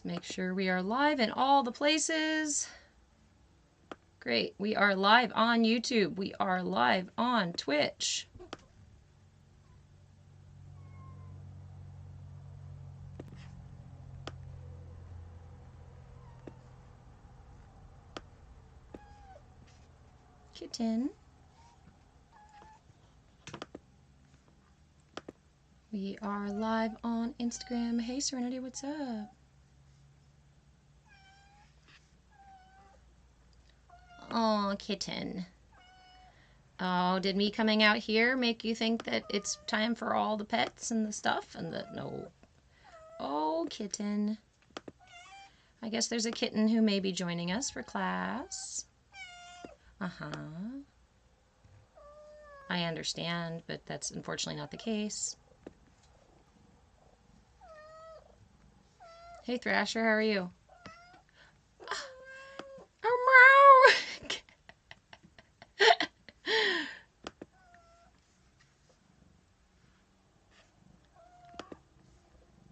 Let's make sure we are live in all the places. Great. We are live on YouTube. We are live on Twitch. Kitten. We are live on Instagram. Hey, Serenity, what's up? Oh, kitten. Oh, did me coming out here make you think that it's time for all the pets and the stuff and the... No. Oh, kitten. I guess there's a kitten who may be joining us for class. Uh-huh. I understand, but that's unfortunately not the case. Hey, Thrasher, how are you? Oh, meow!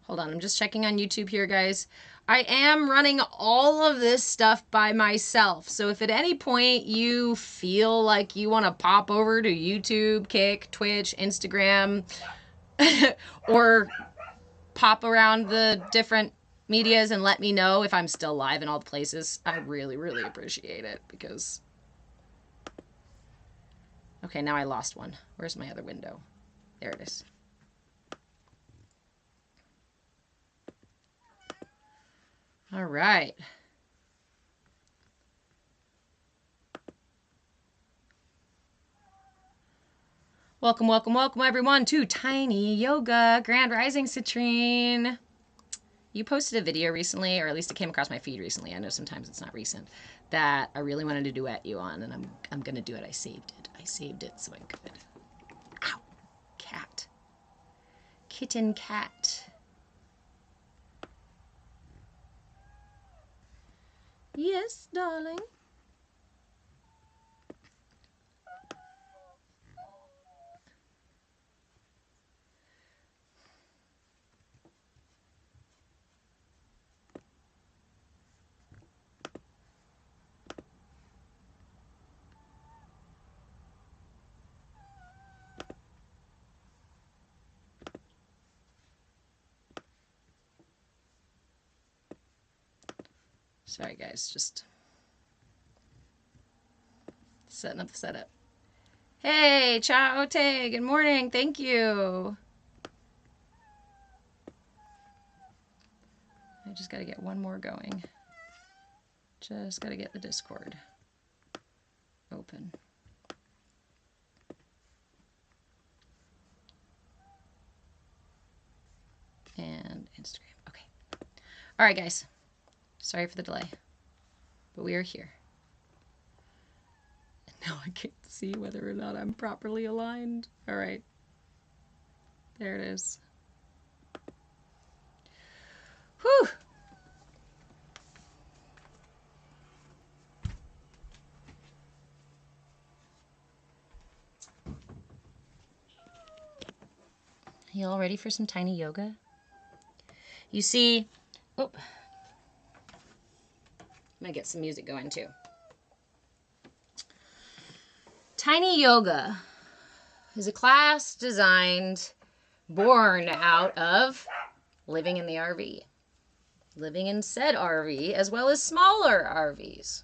Hold on, I'm just checking on YouTube here, guys. I am running all of this stuff by myself. So if at any point you feel like you want to pop over to YouTube, Kick, Twitch, Instagram, or pop around the different medias and let me know if I'm still live in all the places, I really, really appreciate it because... Okay, now I lost one. Where's my other window? There it is. All right. Welcome, welcome, welcome everyone to Tiny Yoga. Grand Rising, Citrine. You posted a video recently, or at least it came across my feed recently. I know sometimes it's not recent, that I really wanted to duet you on, and I'm gonna do it. I saved it. I saved it so I could. Ow. Cat. Kitten cat. Yes, darling. Sorry, guys, just setting up the setup. Hey, Chao Te, good morning. Thank you. I just got to get one more going. Just got to get the Discord open. And Instagram. Okay. All right, guys. Sorry for the delay, but we are here. And now I can't see whether or not I'm properly aligned. All right. There it is. Whew. You all ready for some tiny yoga? You see, oh, I'm gonna get some music going too. Tiny yoga is a class designed, born out of living in the RV. Living in said RV as well as smaller RVs.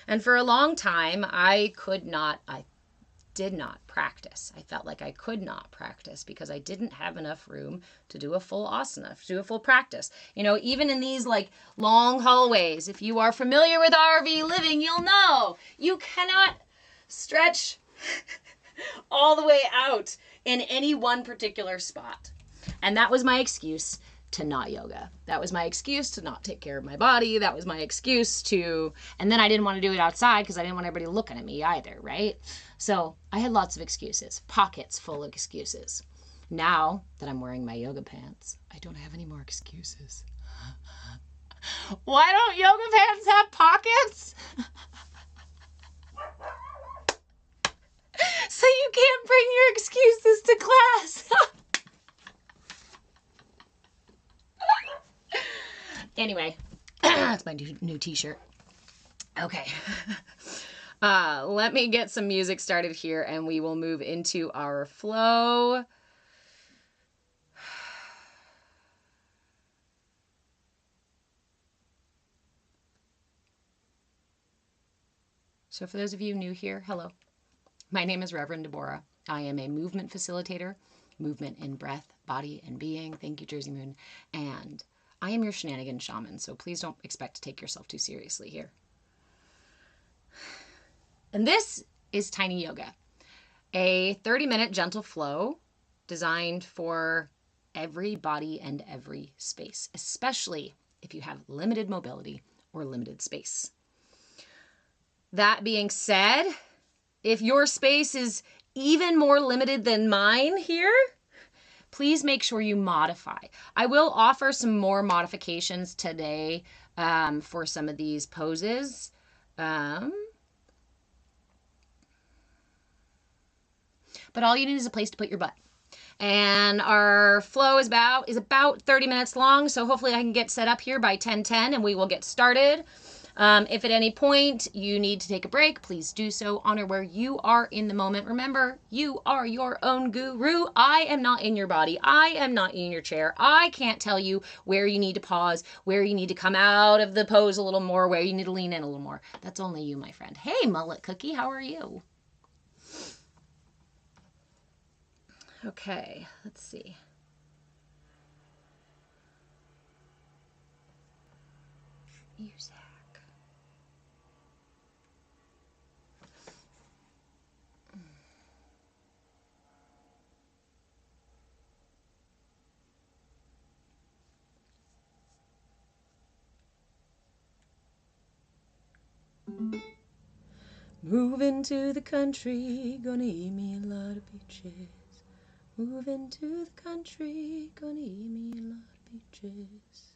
And for a long time, I did not practice. I felt like I could not practice because I didn't have enough room to do a full asana, to do a full practice. You know, even in these like long hallways, if you are familiar with RV living, you'll know you cannot stretch all the way out in any one particular spot. And that was my excuse to not yoga. That was my excuse to not take care of my body. That was my excuse to, and then I didn't want to do it outside because I didn't want everybody looking at me either, right? So I had lots of excuses, pockets full of excuses. Now that I'm wearing my yoga pants, I don't have any more excuses. Why don't yoga pants have pockets? So you can't bring your excuses to class. Anyway, that's my new t-shirt. Okay. Let me get some music started here and we will move into our flow. So for those of you new here, hello. My name is Reverend Deborah. I am a movement facilitator, movement in breath, body, and being. Thank you, Jersey Moon. And I am your shenaniganshaman, so please don't expect to take yourself too seriously here. And this is Tiny Yoga, a 30-minute gentle flow designed for every body and every space, especially if you have limited mobility or limited space. That being said, if your space is even more limited than mine here, please make sure you modify. I will offer some more modifications today for some of these poses. But all you need is a place to put your butt. And our flow is about 30 minutes long, so hopefully I can get set up here by 10:10 and we will get started. If at any point you need to take a break, please do so. Honor where you are in the moment. Remember, you are your own guru. I am not in your body. I am not in your chair. I can't tell you where you need to pause, where you need to come out of the pose a little more, where you need to lean in a little more. That's only you, my friend. Hey, Mullet Cookie, how are you? Okay, let's see. Music. Moving to the country, gonna eat me a lot of peaches. Moving to the country, gonna eat me a lot of peaches.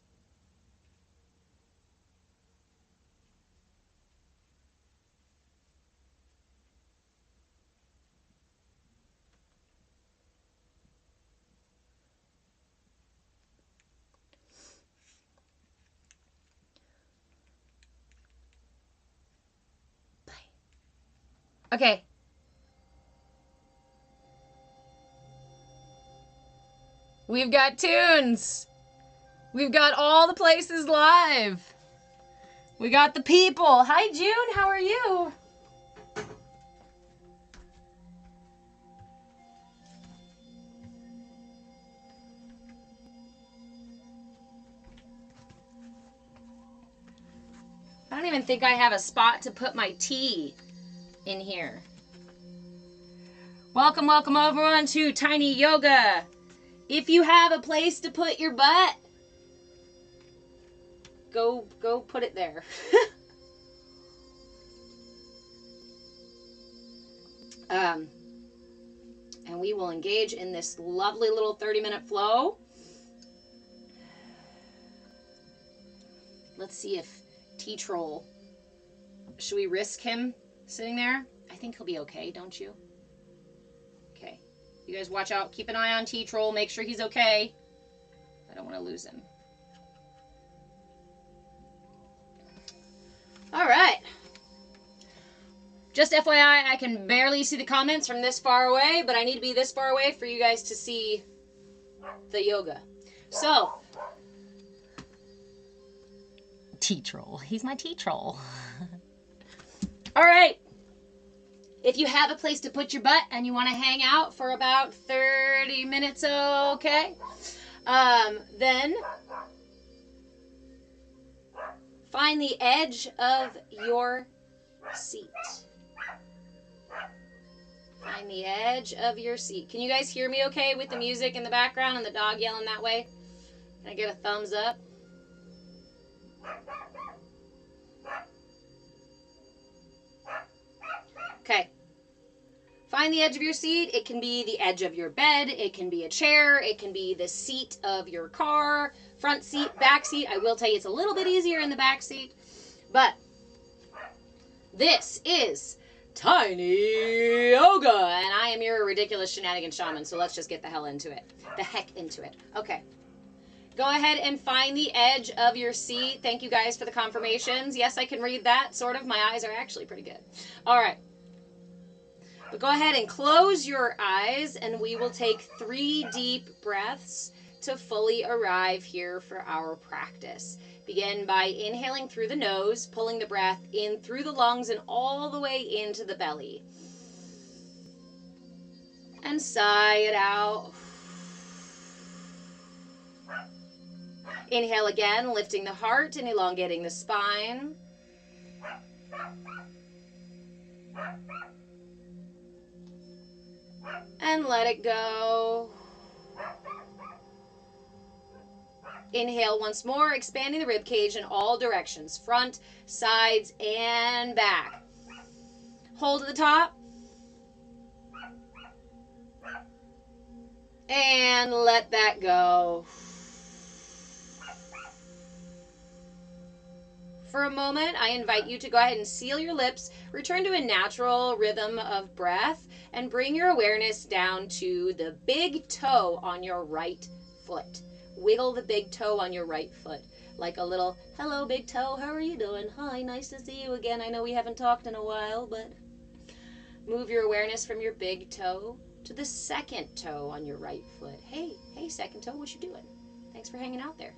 Okay. We've got tunes. We've got all the places live. We got the people. Hi, June. How are you? I don't even think I have a spot to put my tea in here. Welcome, welcome everyone to Tiny Yoga. If you have a place to put your butt, go put it there. And we will engage in this lovely little 30-minute flow. Let's see if T-Troll, should we risk him sitting there? I think he'll be okay, don't you? Okay. You guys watch out. Keep an eye on T-Troll. Make sure he's okay. I don't want to lose him. All right. Just FYI, I can barely see the comments from this far away, but I need to be this far away for you guys to see the yoga. So, T-Troll. He's my T-Troll. All right. If you have a place to put your butt and you want to hang out for about 30 minutes, okay, then find the edge of your seat. Find the edge of your seat. Can you guys hear me okay with the music in the background and the dog yelling that way? Can I get a thumbs up? Okay. Find the edge of your seat. It can be the edge of your bed. It can be a chair. It can be the seat of your car. Front seat, back seat. I will tell you it's a little bit easier in the back seat. But this is Tiny Yoga. And I am your ridiculous shenanigan shaman. So let's just get the hell into it. The heck into it. Okay. Go ahead and find the edge of your seat. Thank you guys for the confirmations. Yes, I can read that, sort of. My eyes are actually pretty good. All right. But go ahead and close your eyes, and we will take 3 deep breaths to fully arrive here for our practice. Begin by inhaling through the nose, pulling the breath in through the lungs and all the way into the belly. And sigh it out. Inhale again, lifting the heart and elongating the spine. And let it go. Inhale once more, expanding the rib cage in all directions, front, sides, and back. Hold at the top. And let that go. For a moment, I invite you to go ahead and seal your lips, return to a natural rhythm of breath, and bring your awareness down to the big toe on your right foot. Wiggle the big toe on your right foot, like a little, hello big toe, how are you doing? Hi, nice to see you again. I know we haven't talked in a while, but move your awareness from your big toe to the second toe on your right foot. Hey, second toe, what you doing? Thanks for hanging out there.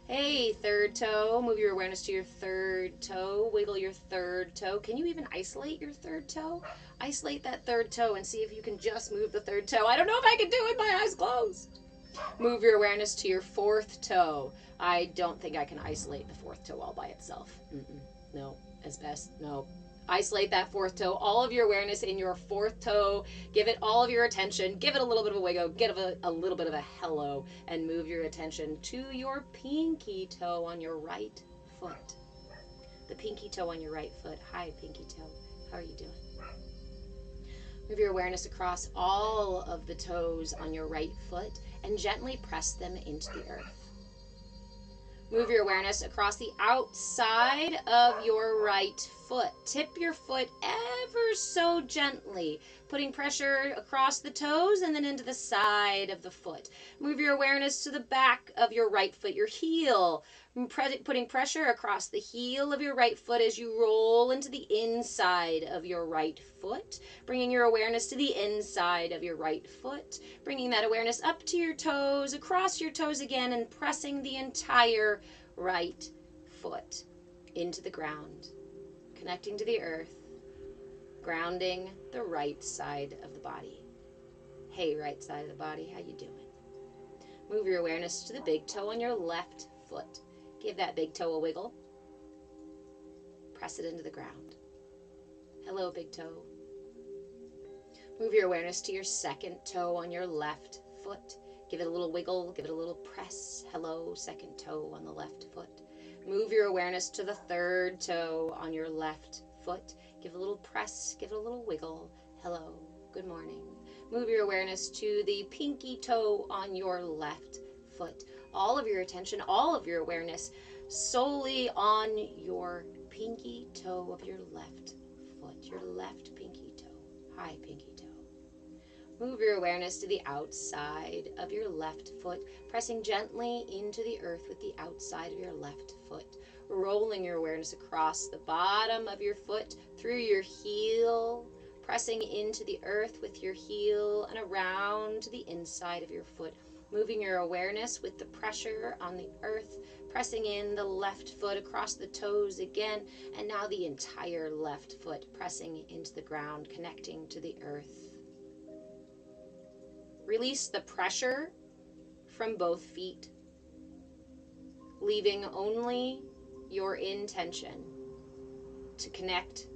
Hey, third toe, move your awareness to your third toe. Wiggle your third toe. Can you even isolate your third toe? Isolate that third toe and see if you can just move the third toe. I don't know if I can do it, my eyes closed. Move your awareness to your fourth toe. I don't think I can isolate the fourth toe all by itself. No, as best, no. Isolate that fourth toe, all of your awareness in your fourth toe. Give it all of your attention. Give it a little bit of a wiggle. Give it a little bit of a hello. And move your attention to your pinky toe on your right foot. The pinky toe on your right foot. Hi, pinky toe. How are you doing? Move your awareness across all of the toes on your right foot and gently press them into the earth. Move your awareness across the outside of your right foot. Tip your foot ever so gently, putting pressure across the toes and then into the side of the foot. Move your awareness to the back of your right foot, your heel, putting pressure across the heel of your right foot as you roll into the inside of your right foot, bringing your awareness to the inside of your right foot, bringing that awareness up to your toes, across your toes again, and pressing the entire right foot into the ground, connecting to the earth, grounding the right side of the body. Hey, right side of the body, how you doing? Move your awareness to the big toe on your left foot. Give that big toe a wiggle. Press it into the ground. Hello, big toe. Move your awareness to your second toe on your left foot. Give it a little wiggle. Give it a little press. Hello, second toe on the left foot. Move your awareness to the third toe on your left foot. Give it a little press. Give it a little wiggle. Hello, good morning. Move your awareness to the pinky toe on your left foot. All of your attention, all of your awareness solely on your pinky toe of your left foot, your left pinky toe. Hi, pinky toe. Move your awareness to the outside of your left foot, pressing gently into the earth with the outside of your left foot, rolling your awareness across the bottom of your foot, through your heel, pressing into the earth with your heel and around to the inside of your foot. Moving your awareness with the pressure on the earth, pressing in the left foot across the toes again, and now the entire left foot pressing into the ground, connecting to the earth. Release the pressure from both feet, leaving only your intention to connect,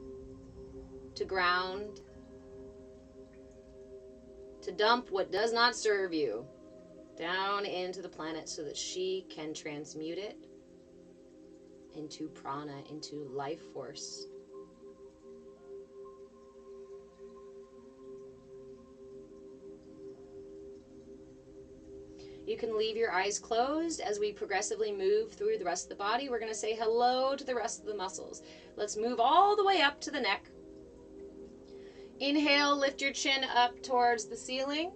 to ground, to dump what does not serve you down into the planet so that she can transmute it into prana, into life force. You can leave your eyes closed as we progressively move through the rest of the body. We're going to say hello to the rest of the muscles. Let's move all the way up to the neck. Inhale, lift your chin up towards the ceiling.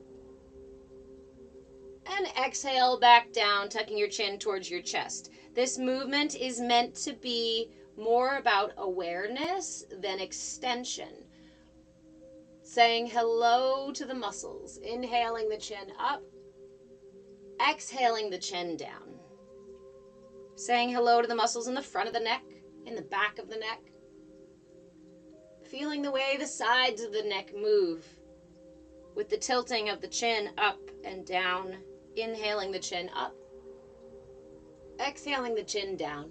And exhale back down, tucking your chin towards your chest. This movement is meant to be more about awareness than extension. Saying hello to the muscles. Inhaling the chin up. Exhaling the chin down. Saying hello to the muscles in the front of the neck, in the back of the neck. Feeling the way the sides of the neck move with the tilting of the chin up and down. Inhaling the chin up. Exhaling the chin down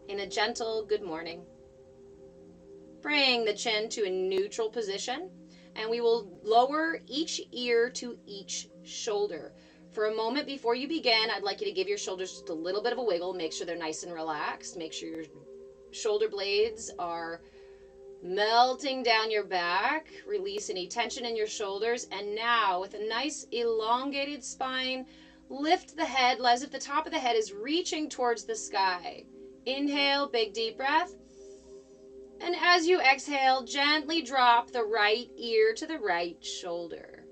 in a gentle good morning. Bring the chin to a neutral position, and we will lower each ear to each shoulder. For a moment before you begin, I'd like you to give your shoulders just a little bit of a wiggle. Make sure they're nice and relaxed. Make sure your shoulder blades are melting down your back. Release any tension in your shoulders. And now, with a nice elongated spine, lift the head as if the top of the head is reaching towards the sky. Inhale, big deep breath. And as you exhale, gently drop the right ear to the right shoulder.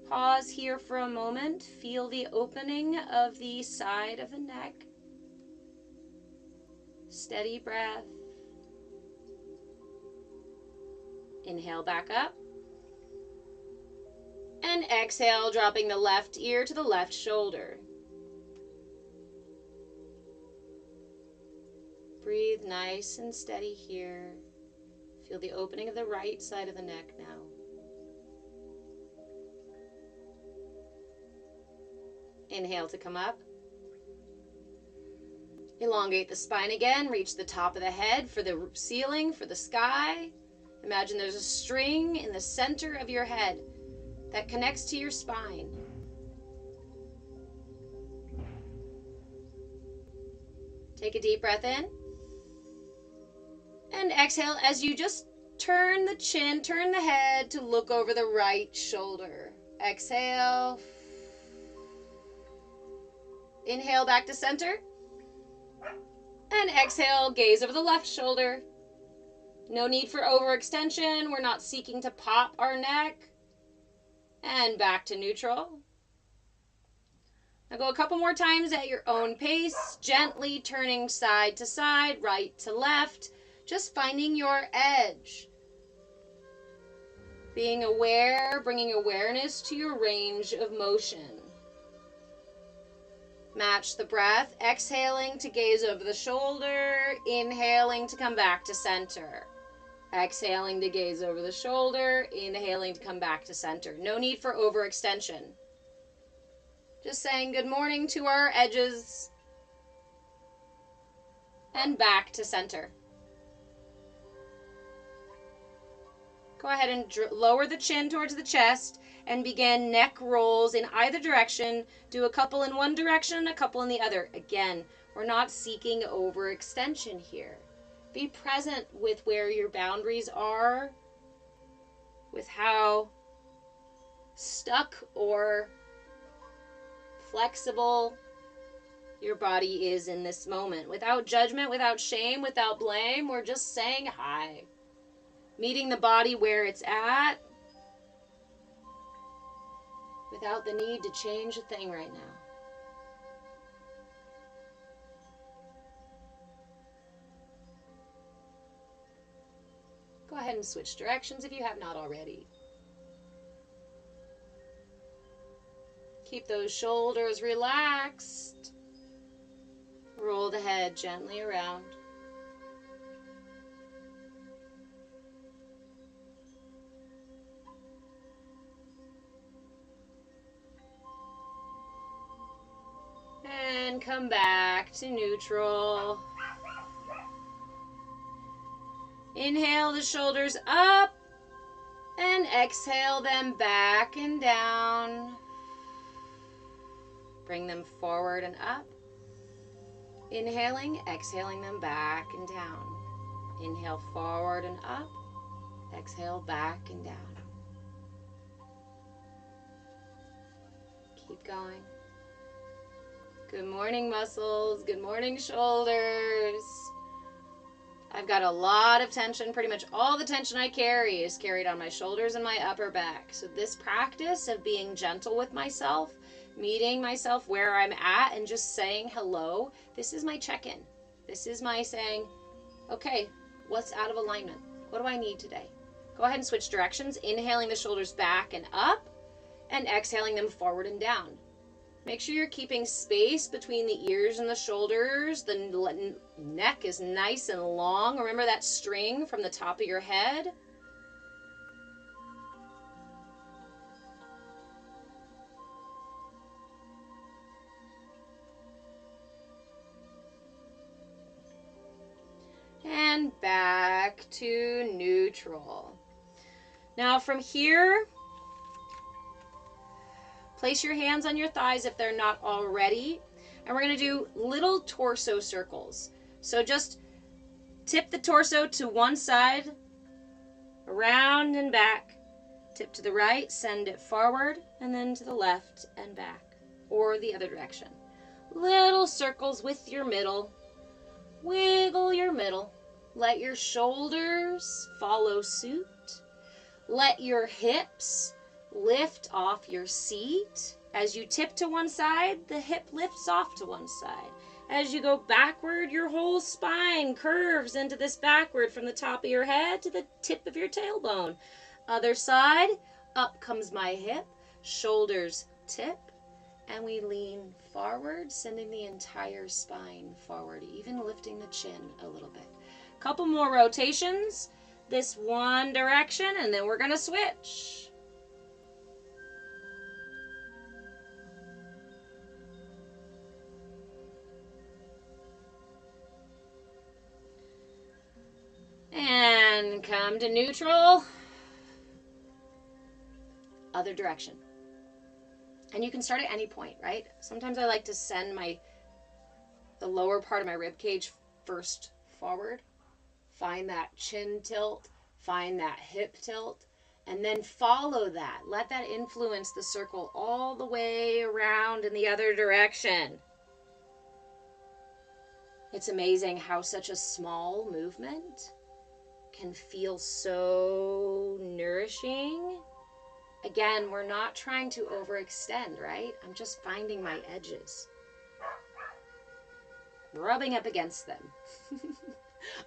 Pause here for a moment. Feel the opening of the side of the neck. Steady breath. Inhale back up. And exhale, dropping the left ear to the left shoulder. Breathe nice and steady here. Feel the opening of the right side of the neck now. Inhale to come up. Elongate the spine again. Reach the top of the head for the ceiling, for the sky. Imagine there's a string in the center of your head that connects to your spine. Take a deep breath in. And exhale as you just turn the chin, turn the head to look over the right shoulder. Exhale. Inhale back to center. And exhale, gaze over the left shoulder. No need for overextension. We're not seeking to pop our neck. And back to neutral. Now go a couple more times at your own pace, gently turning side to side, right to left, just finding your edge. Being aware, bringing awareness to your range of motion. Match the breath, exhaling to gaze over the shoulder, inhaling to come back to center. Exhaling to gaze over the shoulder, inhaling to come back to center. No need for overextension. Just saying good morning to our edges. And back to center. Go ahead and lower the chin towards the chest and begin neck rolls in either direction. Do a couple in one direction, a couple in the other. Again, we're not seeking overextension here. Be present with where your boundaries are, with how stuck or flexible your body is in this moment. Without judgment, without shame, without blame, we're just saying hi. Meeting the body where it's at, without the need to change a thing right now. Go ahead and switch directions if you have not already. Keep those shoulders relaxed. Roll the head gently around. And come back to neutral. Inhale the shoulders up and exhale them back and down. Bring them forward and up. Inhaling, exhaling them back and down. Inhale forward and up. Exhale back and down. Keep going. Good morning, muscles. Good morning, shoulders. I've got a lot of tension. Pretty much all the tension I carry is carried on my shoulders and my upper back. So this practice of being gentle with myself meeting myself where I'm at and just saying hello. This is my check-in. This is my saying, okay, what's out of alignment? What do I need today? Go ahead and switch directions, inhaling the shoulders back and up, and exhaling them forward and down. Make sure you're keeping space between the ears and the shoulders. The neck is nice and long. Remember that string from the top of your head? And back to neutral. Now from here, place your hands on your thighs if they're not already. And we're going to do little torso circles. So just tip the torso to one side, around and back. Tip to the right, send it forward, and then to the left and back, or the other direction. Little circles with your middle. Wiggle your middle. Let your shoulders follow suit. Let your hips lift off your seat. As you tip to one side, the hip lifts off to one side. As you go backward, your whole spine curves into this backward from the top of your head to the tip of your tailbone. Other side, up comes my hip, shoulders tip, and we lean forward, sending the entire spine forward, even lifting the chin a little bit. Couple more rotations, this one direction, and then we're going to switch. And come to neutral. Other direction. And you can start at any point, right? Sometimes I like to send the lower part of my rib cage first forward. Find that chin tilt, find that hip tilt, and then follow that. Let that influence the circle all the way around in the other direction. It's amazing how such a small movement can feel so nourishing. Again, we're not trying to overextend, right? I'm just finding my edges. Rubbing up against them.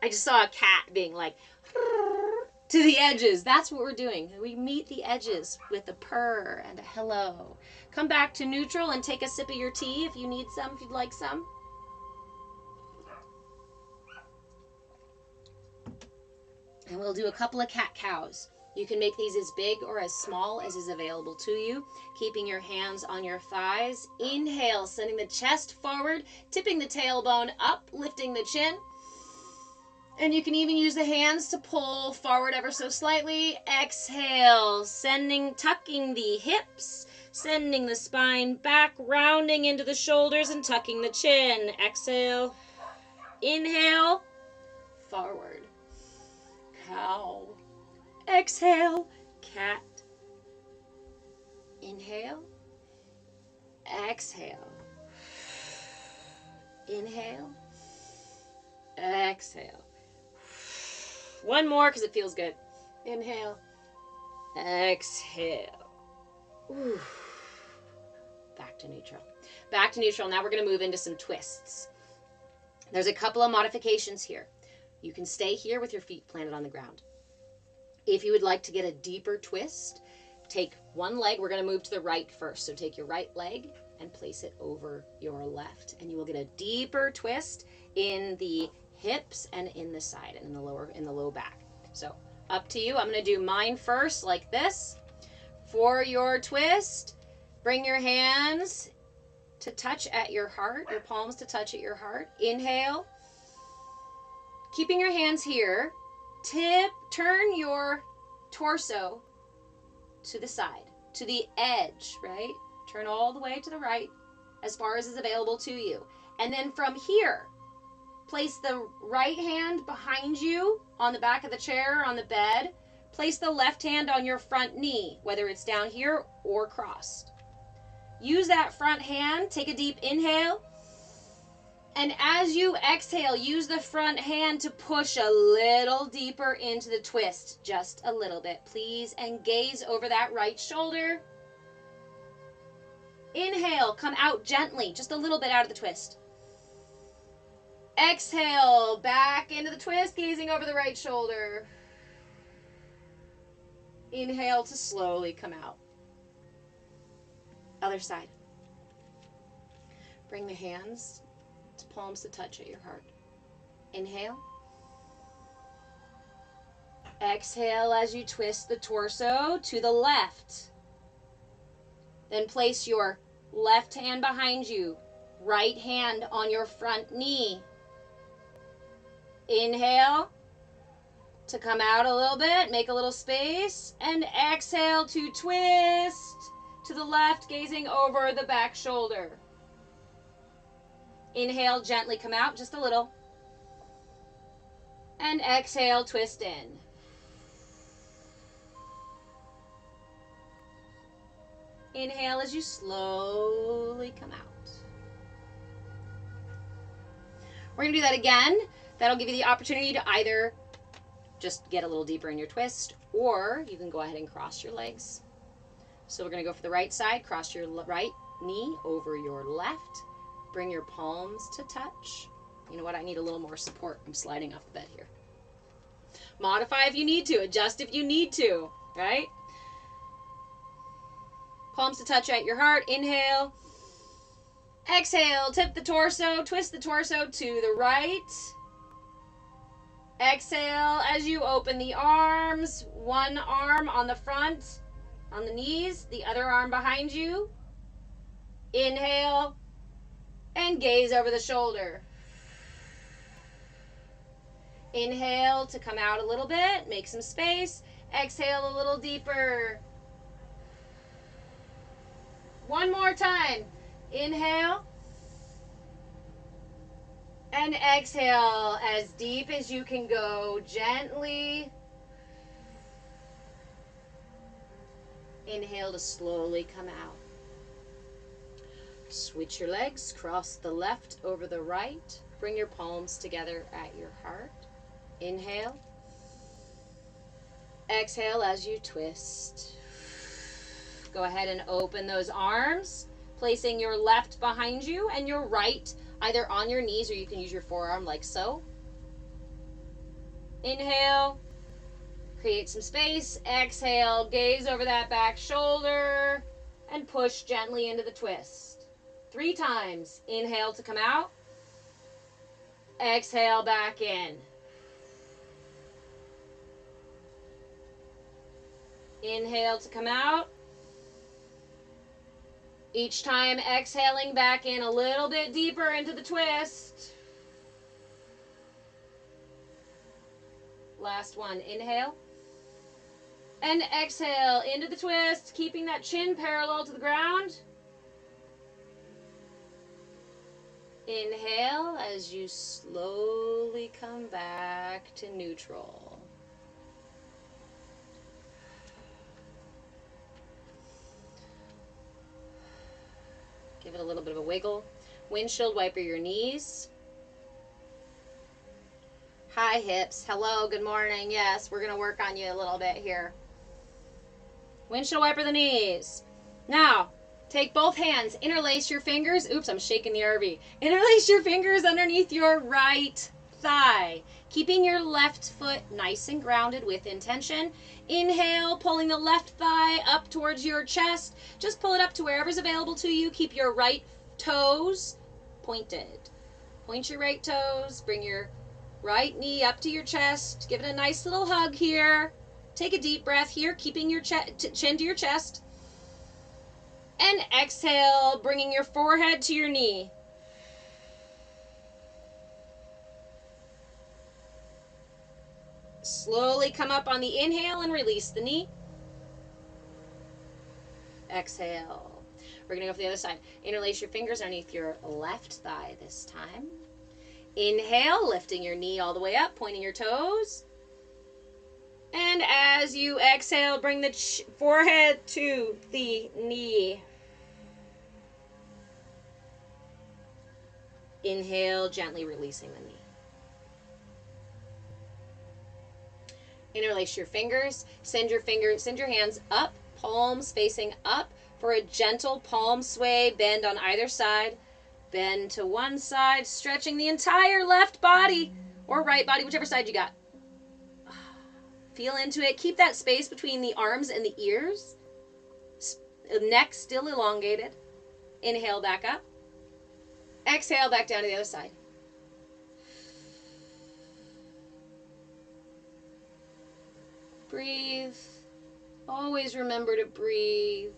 I just saw a cat being like, to the edges. That's what we're doing. We meet the edges with a purr and a hello. Come back to neutral and take a sip of your tea if you need some, if you'd like some. And we'll do a couple of cat-cows. You can make these as big or as small as is available to you, keeping your hands on your thighs. Inhale, sending the chest forward, tipping the tailbone up, lifting the chin. And you can even use the hands to pull forward ever so slightly. Exhale, tucking the hips, sending the spine back, rounding into the shoulders and tucking the chin. Exhale, inhale, forward, cow. Exhale, cat. Inhale, exhale. Inhale, exhale. One more because it feels good. Inhale, exhale. Ooh. Back to neutral. Back to neutral. Now we're going to move into some twists. There's a couple of modifications here. You can stay here with your feet planted on the ground. If you would like to get a deeper twist, take one leg. We're going to move to the right first. So take your right leg and place it over your left. And you will get a deeper twist in the hips and in the side and in the low back. So up to you. I'm going to do mine first like this. For your twist, bring your hands to touch at your heart, your palms to touch at your heart. Inhale. Keeping your hands here, turn your torso to the side, to the edge, right? Turn all the way to the right as far as is available to you. And then from here, place the right hand behind you on the back of the chair or on the bed. Place the left hand on your front knee, whether it's down here or crossed. Use that front hand. Take a deep inhale. And as you exhale, use the front hand to push a little deeper into the twist. Just a little bit, please. And gaze over that right shoulder. Inhale, come out gently, just a little bit out of the twist. Exhale, back into the twist, gazing over the right shoulder. Inhale to slowly come out. Other side. Bring the hands to palms to touch at your heart. Inhale. Exhale as you twist the torso to the left. Then place your left hand behind you, right hand on your front knee. Inhale to come out a little bit, make a little space, and exhale to twist to the left, gazing over the back shoulder. Inhale, gently come out just a little, and exhale, twist in. Inhale as you slowly come out. We're going to do that again. That'll give you the opportunity to either just get a little deeper in your twist, or you can go ahead and cross your legs. So we're going to go for the right side. Cross your right knee over your left. Bring your palms to touch. You know what? I need a little more support. I'm sliding off the bed here. Modify if you need to. Adjust if you need to. Right? Palms to touch at your heart. Inhale. Exhale. Tip the torso. Twist the torso to the right. Exhale as you open the arms. One arm on the front, on the knees. The other arm behind you. Inhale. And gaze over the shoulder. Inhale to come out a little bit. Make some space. Exhale a little deeper. One more time. Inhale. And exhale as deep as you can go. Gently. Inhale to slowly come out. Switch your legs. Cross the left over the right. Bring your palms together at your heart. Inhale. Exhale as you twist. Go ahead and open those arms, placing your left behind you and your right either on your knees, or you can use your forearm like so. Inhale. Create some space. Exhale. Gaze over that back shoulder and push gently into the twist. 3 times. Inhale to come out. Exhale back in. Inhale to come out. Each time exhaling back in a little bit deeper into the twist. Last one. Inhale. And exhale into the twist, keeping that chin parallel to the ground. Inhale as you slowly come back to neutral. Give it a little bit of a wiggle. Windshield wiper your knees. Hi, hips. Hello, good morning. Yes, we're going to work on you a little bit here. Windshield wiper the knees. Now, take both hands, interlace your fingers. Oops, I'm shaking the RV. Interlace your fingers underneath your right thigh, keeping your left foot nice and grounded with intention. Inhale, pulling the left thigh up towards your chest. Just pull it up to wherever's available to you. Keep your right toes pointed. Point your right toes. Bring your right knee up to your chest. Give it a nice little hug here. Take a deep breath here, keeping your chin to your chest. And exhale, bringing your forehead to your knee. Slowly come up on the inhale and release the knee. Exhale. We're going to go for the other side. Interlace your fingers underneath your left thigh this time. Inhale, lifting your knee all the way up, pointing your toes. And as you exhale, bring the forehead to the knee. Inhale, gently releasing the knee. Interlace your fingers. Send your hands up, palms facing up. for a gentle palm sway. Bend on either side. Bend to one side, stretching the entire left body or right body, whichever side you got. Feel into it. Keep that space between the arms and the ears. Neck still elongated. Inhale back up. Exhale back down to the other side. Breathe. Always remember to breathe.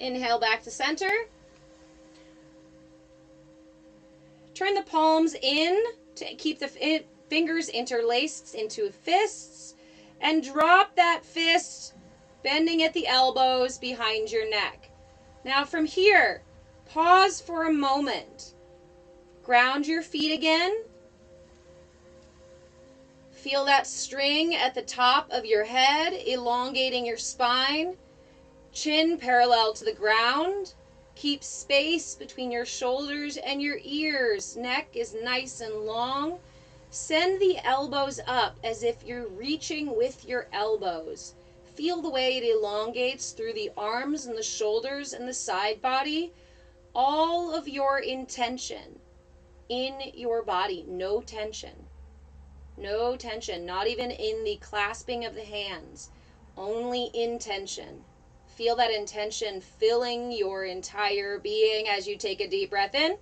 Inhale back to center. Turn the palms in to keep the fingers interlaced into fists, and drop that fist, bending at the elbows behind your neck. Now from here, pause for a moment. Ground your feet again. Feel that string at the top of your head, elongating your spine. Chin parallel to the ground. Keep space between your shoulders and your ears. Neck is nice and long. Send the elbows up as if you're reaching with your elbows. Feel the way it elongates through the arms and the shoulders and the side body. All of your intention in your body. No tension. No tension. Not even in the clasping of the hands. Only intention. Feel that intention filling your entire being as you take a deep breath in.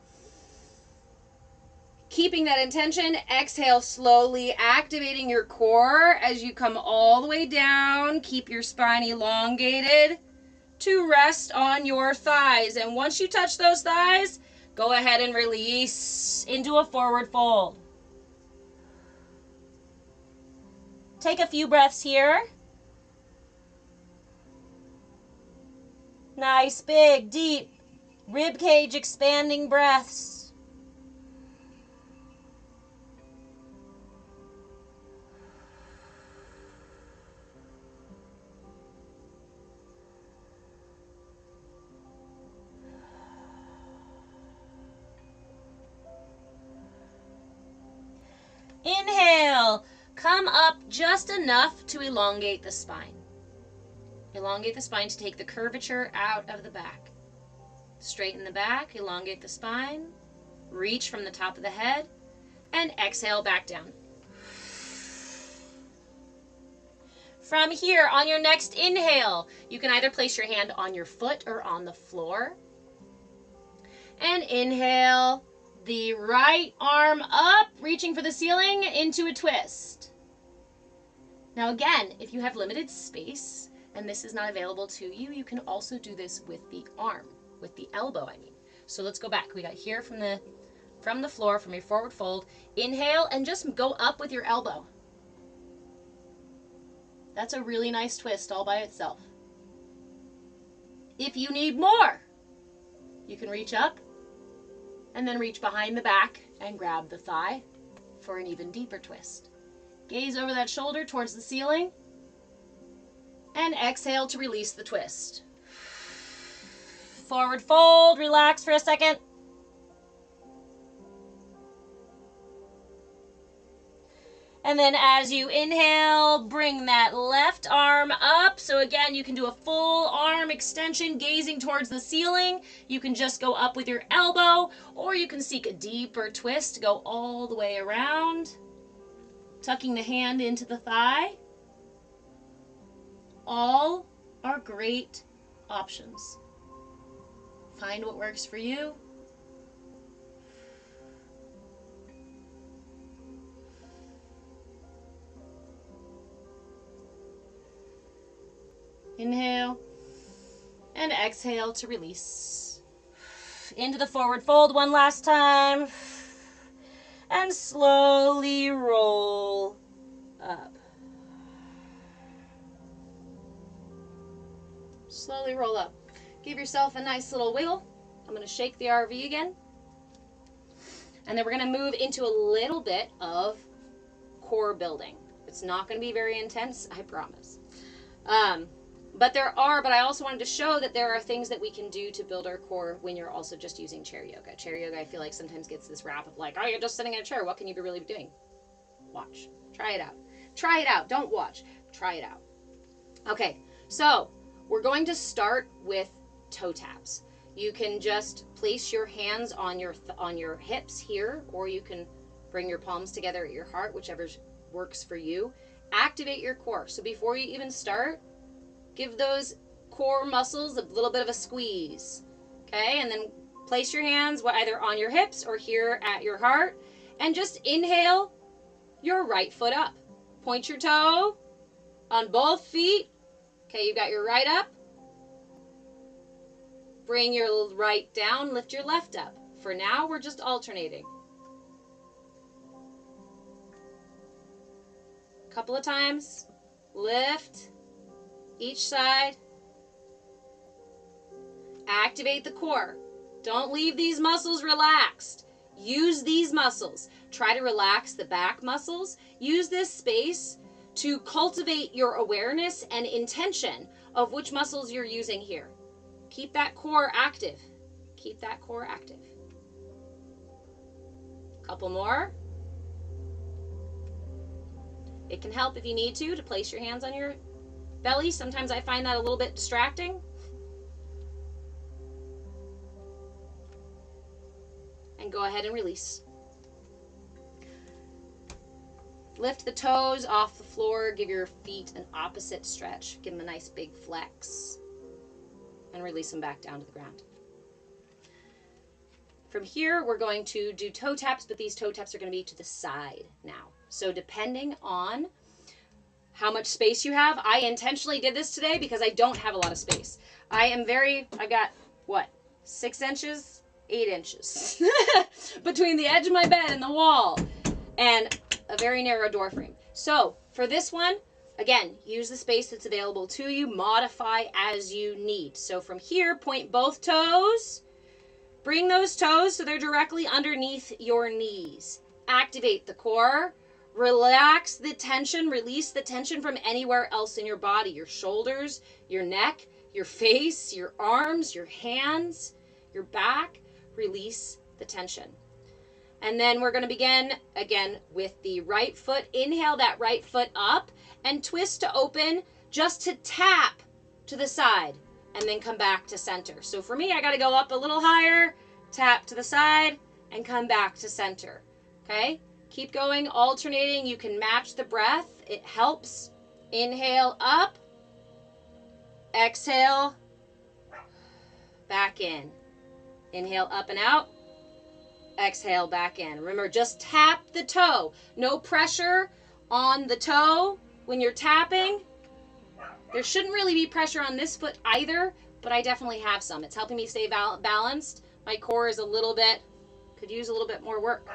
Keeping that intention, exhale slowly, activating your core as you come all the way down. Keep your spine elongated to rest on your thighs. And once you touch those thighs, go ahead and release into a forward fold. Take a few breaths here. Nice, big, deep, rib cage expanding breaths. Inhale, come up just enough to elongate the spine. Elongate the spine to take the curvature out of the back. Straighten the back, elongate the spine, reach from the top of the head, and exhale back down. From here, on your next inhale, you can either place your hand on your foot or on the floor. And inhale, the right arm up, reaching for the ceiling into a twist. Now again, if you have limited space, and this is not available to you, you can also do this with the arm, with the elbow, I mean. So let's go back. We got here from the floor, from your forward fold. Inhale and just go up with your elbow. That's a really nice twist all by itself. If you need more, you can reach up and then reach behind the back and grab the thigh for an even deeper twist. Gaze over that shoulder towards the ceiling. And exhale to release the twist. Forward fold, relax for a second. And then as you inhale, bring that left arm up. So again, you can do a full arm extension, gazing towards the ceiling. You can just go up with your elbow, or you can seek a deeper twist, go all the way around, tucking the hand into the thigh. All are great options. Find what works for you. Inhale and exhale to release. Into the forward fold one last time. And slowly roll up. Slowly roll up. Give yourself a nice little wiggle. I'm going to shake the RV again. And then we're going to move into a little bit of core building. It's not going to be very intense, I promise. But I also wanted to show that there are things that we can do to build our core when you're also just using chair yoga. Chair yoga, I feel like sometimes gets this rap of like, oh, you're just sitting in a chair. What can you be really doing? Watch. Try it out. Try it out. Don't watch. Try it out. Okay, so We're going to start with toe taps. You can just place your hands on your hips here, or you can bring your palms together at your heart, whichever works for you. Activate your core. So before you even start, give those core muscles a little bit of a squeeze. Okay, and then place your hands either on your hips or here at your heart, and just inhale your right foot up. Point your toe on both feet. Okay, you've got your right up. Bring your right down, lift your left up. For now, we're just alternating. A couple of times. Lift each side. Activate the core. Don't leave these muscles relaxed. Use these muscles. Try to relax the back muscles. Use this space to cultivate your awareness and intention of which muscles you're using here. Keep that core active. Keep that core active. Couple more. It can help if you need to place your hands on your belly. Sometimes I find that a little bit distracting. And go ahead and release. Lift the toes off the floor. Give your feet an opposite stretch. Give them a nice big flex. And release them back down to the ground. From here, we're going to do toe taps, but these toe taps are going to be to the side now. So depending on how much space you have, I intentionally did this today because I don't have a lot of space. I got, what, 6 inches, 8 inches between the edge of my bed and the wall, and a very narrow door frame. So for this one, again, use the space that's available to you. Modify as you need. So from here, point both toes. Bring those toes so they're directly underneath your knees. Activate the core. Relax the tension. Release the tension from anywhere else in your body. Your shoulders, your neck, your face, your arms, your hands, your back. Release the tension. And then we're going to begin again with the right foot. Inhale that right foot up and twist to open, just to tap to the side and then come back to center. So for me, I got to go up a little higher, tap to the side, and come back to center. Okay? Keep going, alternating. You can match the breath. It helps. Inhale up. Exhale. Back in. Inhale up and out. Exhale back in. Remember, just tap the toe. No pressure on the toe when you're tapping. There shouldn't really be pressure on this foot either, but I definitely have some. It's helping me stay balanced. My core is could use a little bit more work.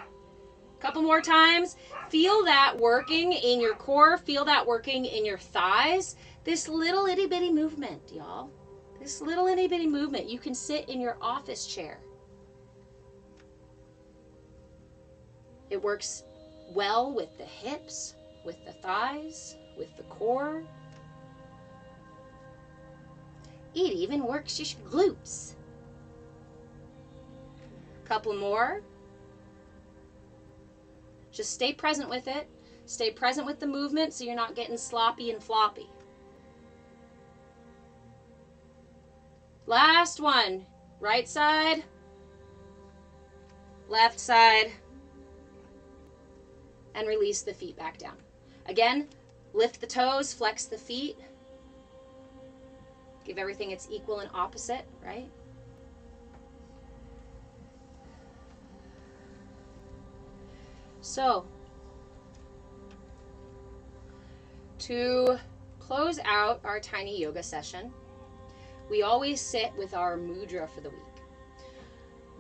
Couple more times. Feel that working in your core. Feel that working in your thighs. This little itty bitty movement, y'all. This little itty bitty movement. You can sit in your office chair. It works well with the hips, with the thighs, with the core. It even works your glutes. Couple more. Just stay present with it. Stay present with the movement so you're not getting sloppy and floppy. Last one. Right side. Left side. And release the feet back down. Again, lift the toes, flex the feet. Give everything its equal and opposite, right? So, to close out our tiny yoga session, we always sit with our mudra for the week.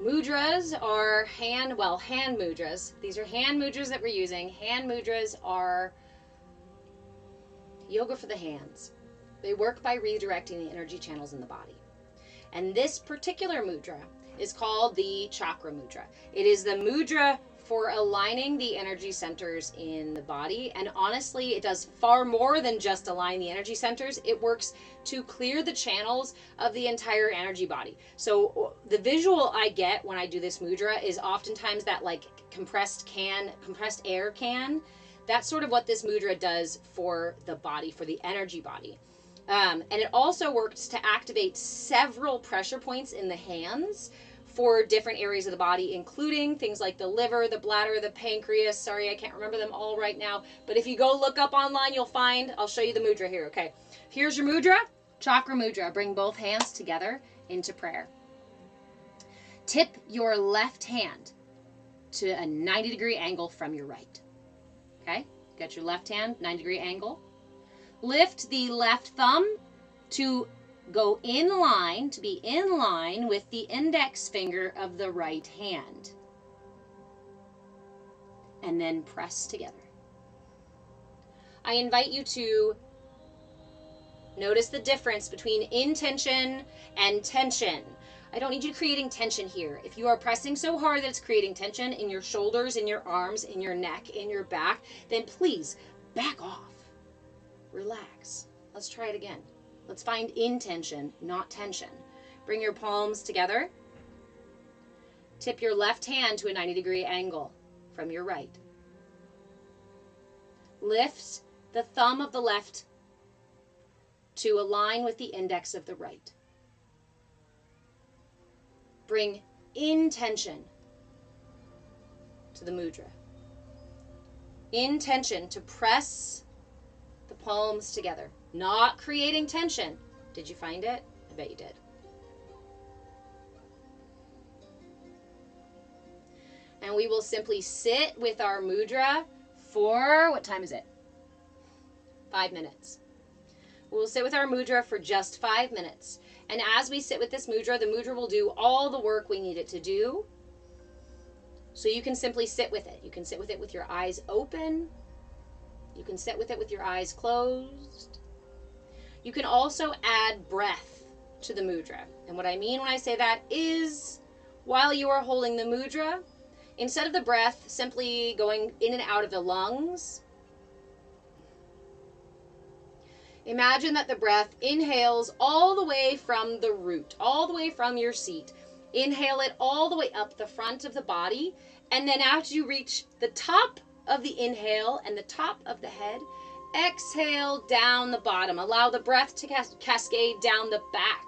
Mudras are hand mudras. These are hand mudras that we're using. Hand mudras are yoga for the hands. They work by redirecting the energy channels in the body. And this particular mudra is called the Chakra Mudra. It is the mudra for aligning the energy centers in the body. And honestly, it does far more than just align the energy centers. It works to clear the channels of the entire energy body. So the visual I get when I do this mudra is oftentimes that like compressed air can. That's sort of what this mudra does for the body, for the energy body. And it also works to activate several pressure points in the hands for different areas of the body, including things like the liver, the bladder, the pancreas. Sorry, I can't remember them all right now. But if you go look up online, you'll find, I'll show you the mudra here, okay? Here's your mudra, Chakra Mudra. Bring both hands together into prayer. Tip your left hand to a 90-degree angle from your right. Okay? Got your left hand, 90-degree angle. Lift the left thumb to go in line, to be in line with the index finger of the right hand. And then press together. I invite you to notice the difference between intention and tension. I don't need you creating tension here. If you are pressing so hard that it's creating tension in your shoulders, in your arms, in your neck, in your back, then please back off. Relax. Let's try it again. Let's find intention, not tension. Bring your palms together. Tip your left hand to a 90-degree angle from your right. Lift the thumb of the left to align with the index of the right. Bring intention to the mudra. Intention to press the palms together, not creating tension. Did you find it? I bet you did. And we will simply sit with our mudra for, what time is it? 5 minutes. We'll sit with our mudra for just 5 minutes. And as we sit with this mudra, the mudra will do all the work we need it to do. So you can simply sit with it. You can sit with it with your eyes open. You can sit with it with your eyes closed. You can also add breath to the mudra. And what I mean when I say that is, while you are holding the mudra, instead of the breath simply going in and out of the lungs, imagine that the breath inhales all the way from the root, all the way from your seat. Inhale it all the way up the front of the body. And then after you reach the top of the inhale and the top of the head, exhale down the bottom. Allow the breath to cascade down the back,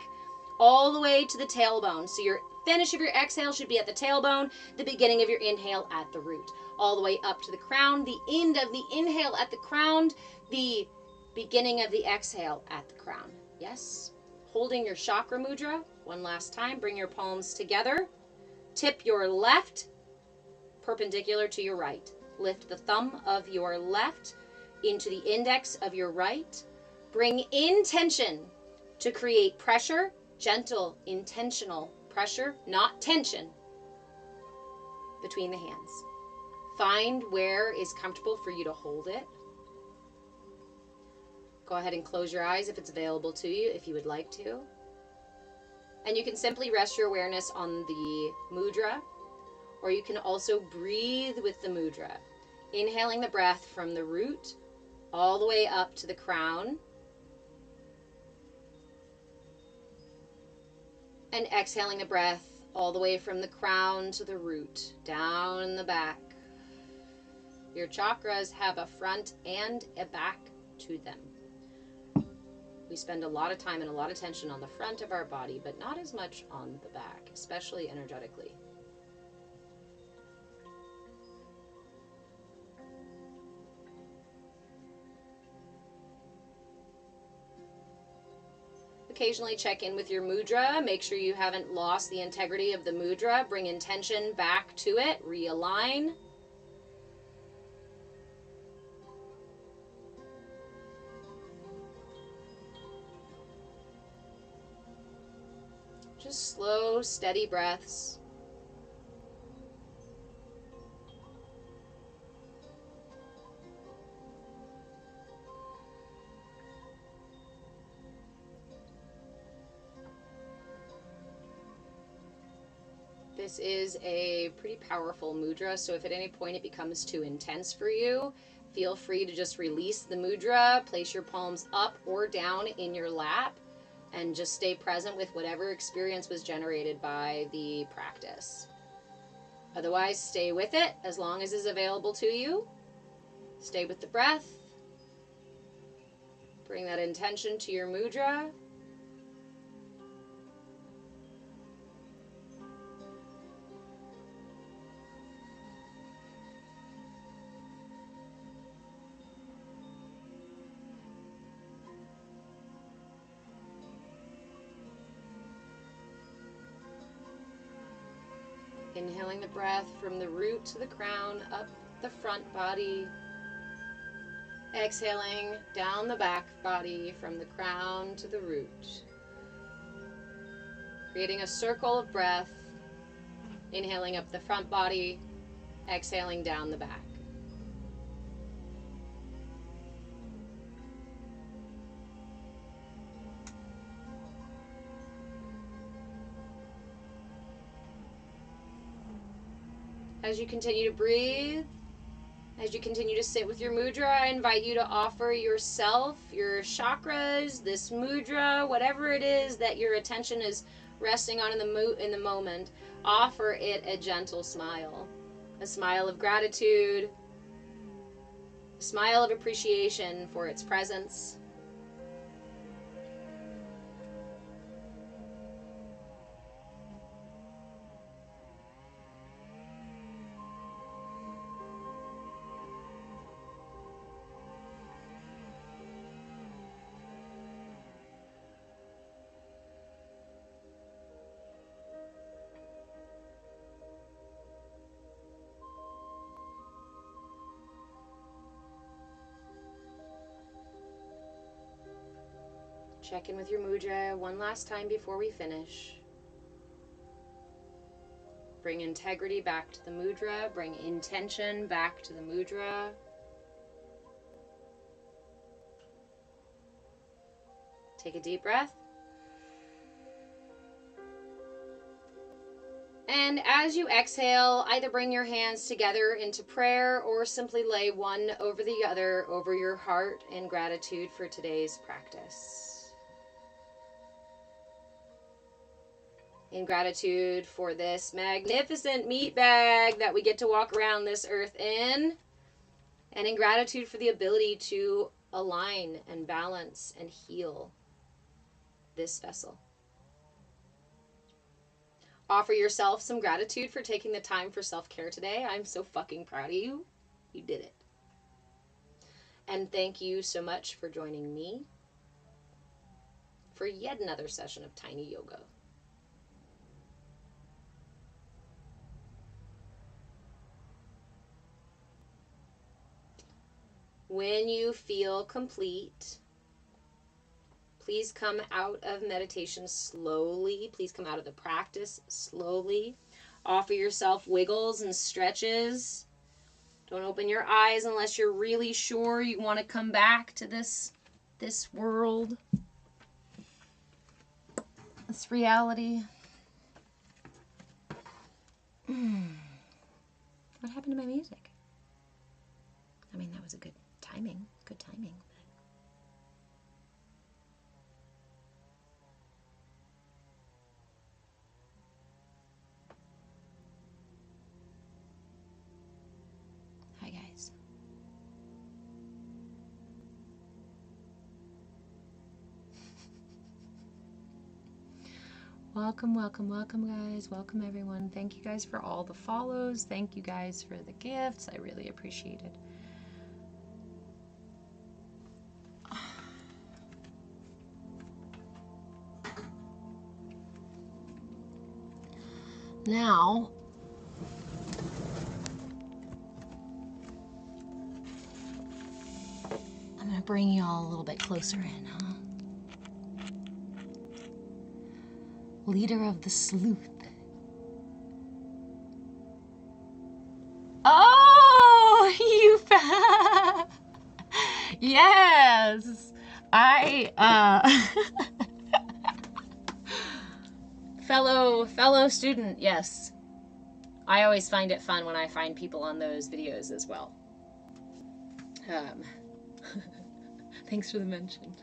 all the way to the tailbone. So your finish of your exhale should be at the tailbone, the beginning of your inhale at the root, all the way up to the crown, the end of the inhale at the crown, the beginning of the exhale at the crown. Yes? Holding your chakra mudra. One last time, bring your palms together. Tip your left perpendicular to your right. Lift the thumb of your left into the index of your right. Bring intention to create pressure, gentle, intentional pressure, not tension, between the hands. Find where is comfortable for you to hold it. Go ahead and close your eyes if it's available to you, if you would like to. And you can simply rest your awareness on the mudra, or you can also breathe with the mudra, inhaling the breath from the root all the way up to the crown, and exhaling the breath all the way from the crown to the root, down in the back. Your chakras have a front and a back to them. We spend a lot of time and a lot of tension on the front of our body, but not as much on the back, especially energetically. Occasionally check in with your mudra. Make sure you haven't lost the integrity of the mudra. Bring intention back to it. Realign. Just slow, steady breaths. This is a pretty powerful mudra, so if at any point it becomes too intense for you, feel free to just release the mudra, place your palms up or down in your lap, and just stay present with whatever experience was generated by the practice. Otherwise, stay with it as long as it's available to you. Stay with the breath. Bring that intention to your mudra. Inhaling the breath from the root to the crown, up the front body. Exhaling down the back body from the crown to the root. Creating a circle of breath. Inhaling up the front body, exhaling down the back. As you continue to breathe, as you continue to sit with your mudra, I invite you to offer yourself, your chakras, this mudra, whatever it is that your attention is resting on in the moment, offer it a gentle smile. A smile of gratitude, a smile of appreciation for its presence. Check in with your mudra one last time before we finish. Bring integrity back to the mudra. Bring intention back to the mudra. Take a deep breath. And as you exhale, either bring your hands together into prayer or simply lay one over the other over your heart in gratitude for today's practice. In gratitude for this magnificent meat bag that we get to walk around this earth in. And in gratitude for the ability to align and balance and heal this vessel. Offer yourself some gratitude for taking the time for self-care today. I'm so fucking proud of you. You did it. And thank you so much for joining me for yet another session of Tiny Yoga. When you feel complete, please come out of meditation slowly. Please come out of the practice slowly. Offer yourself wiggles and stretches. Don't open your eyes unless you're really sure you want to come back to this world, this reality. What happened to my music? I mean, that was good timing. Hi, guys. Welcome, guys. Welcome, everyone. Thank you guys for all the follows. Thank you guys for the gifts. I really appreciate it. Now, I'm going to bring you all a little bit closer in, huh? Leader of the sleuth. Oh, you yes. Fellow student, yes. I always find it fun when I find people on those videos as well. Thanks for the mention.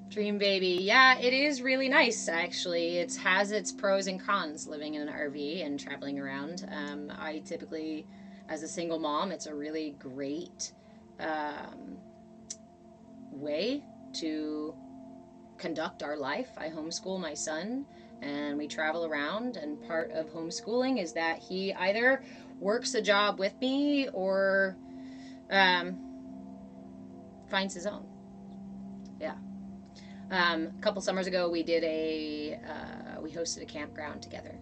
Dream baby. Yeah, it is really nice, actually. It has its pros and cons living in an RV and traveling around. I typically, as a single mom, it's a really great way to conduct our life. I homeschool my son, and we travel around, and part of homeschooling is that he either works a job with me or finds his own. Yeah. A couple summers ago, we did we hosted a campground together.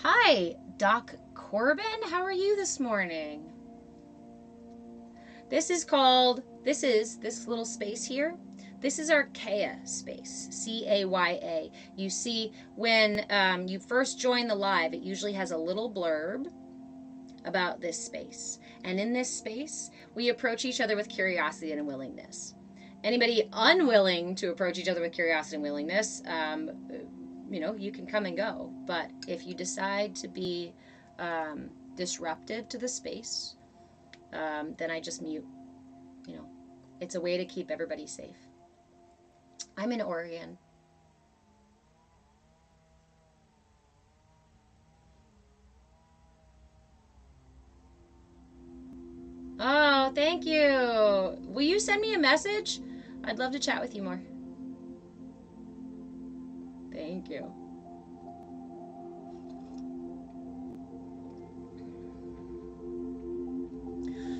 Hi, Doc Corbin. How are you this morning? This little space here. This is our CAYA space, C-A-Y-A. You see, when you first join the live, it usually has a little blurb about this space. And in this space, we approach each other with curiosity and willingness. Anybody unwilling to approach each other with curiosity and willingness, you can come and go. But if you decide to be disruptive to the space, then I just mute. It's a way to keep everybody safe. I'm in Oregon. Oh, thank you. Will you send me a message? I'd love to chat with you more. Thank you.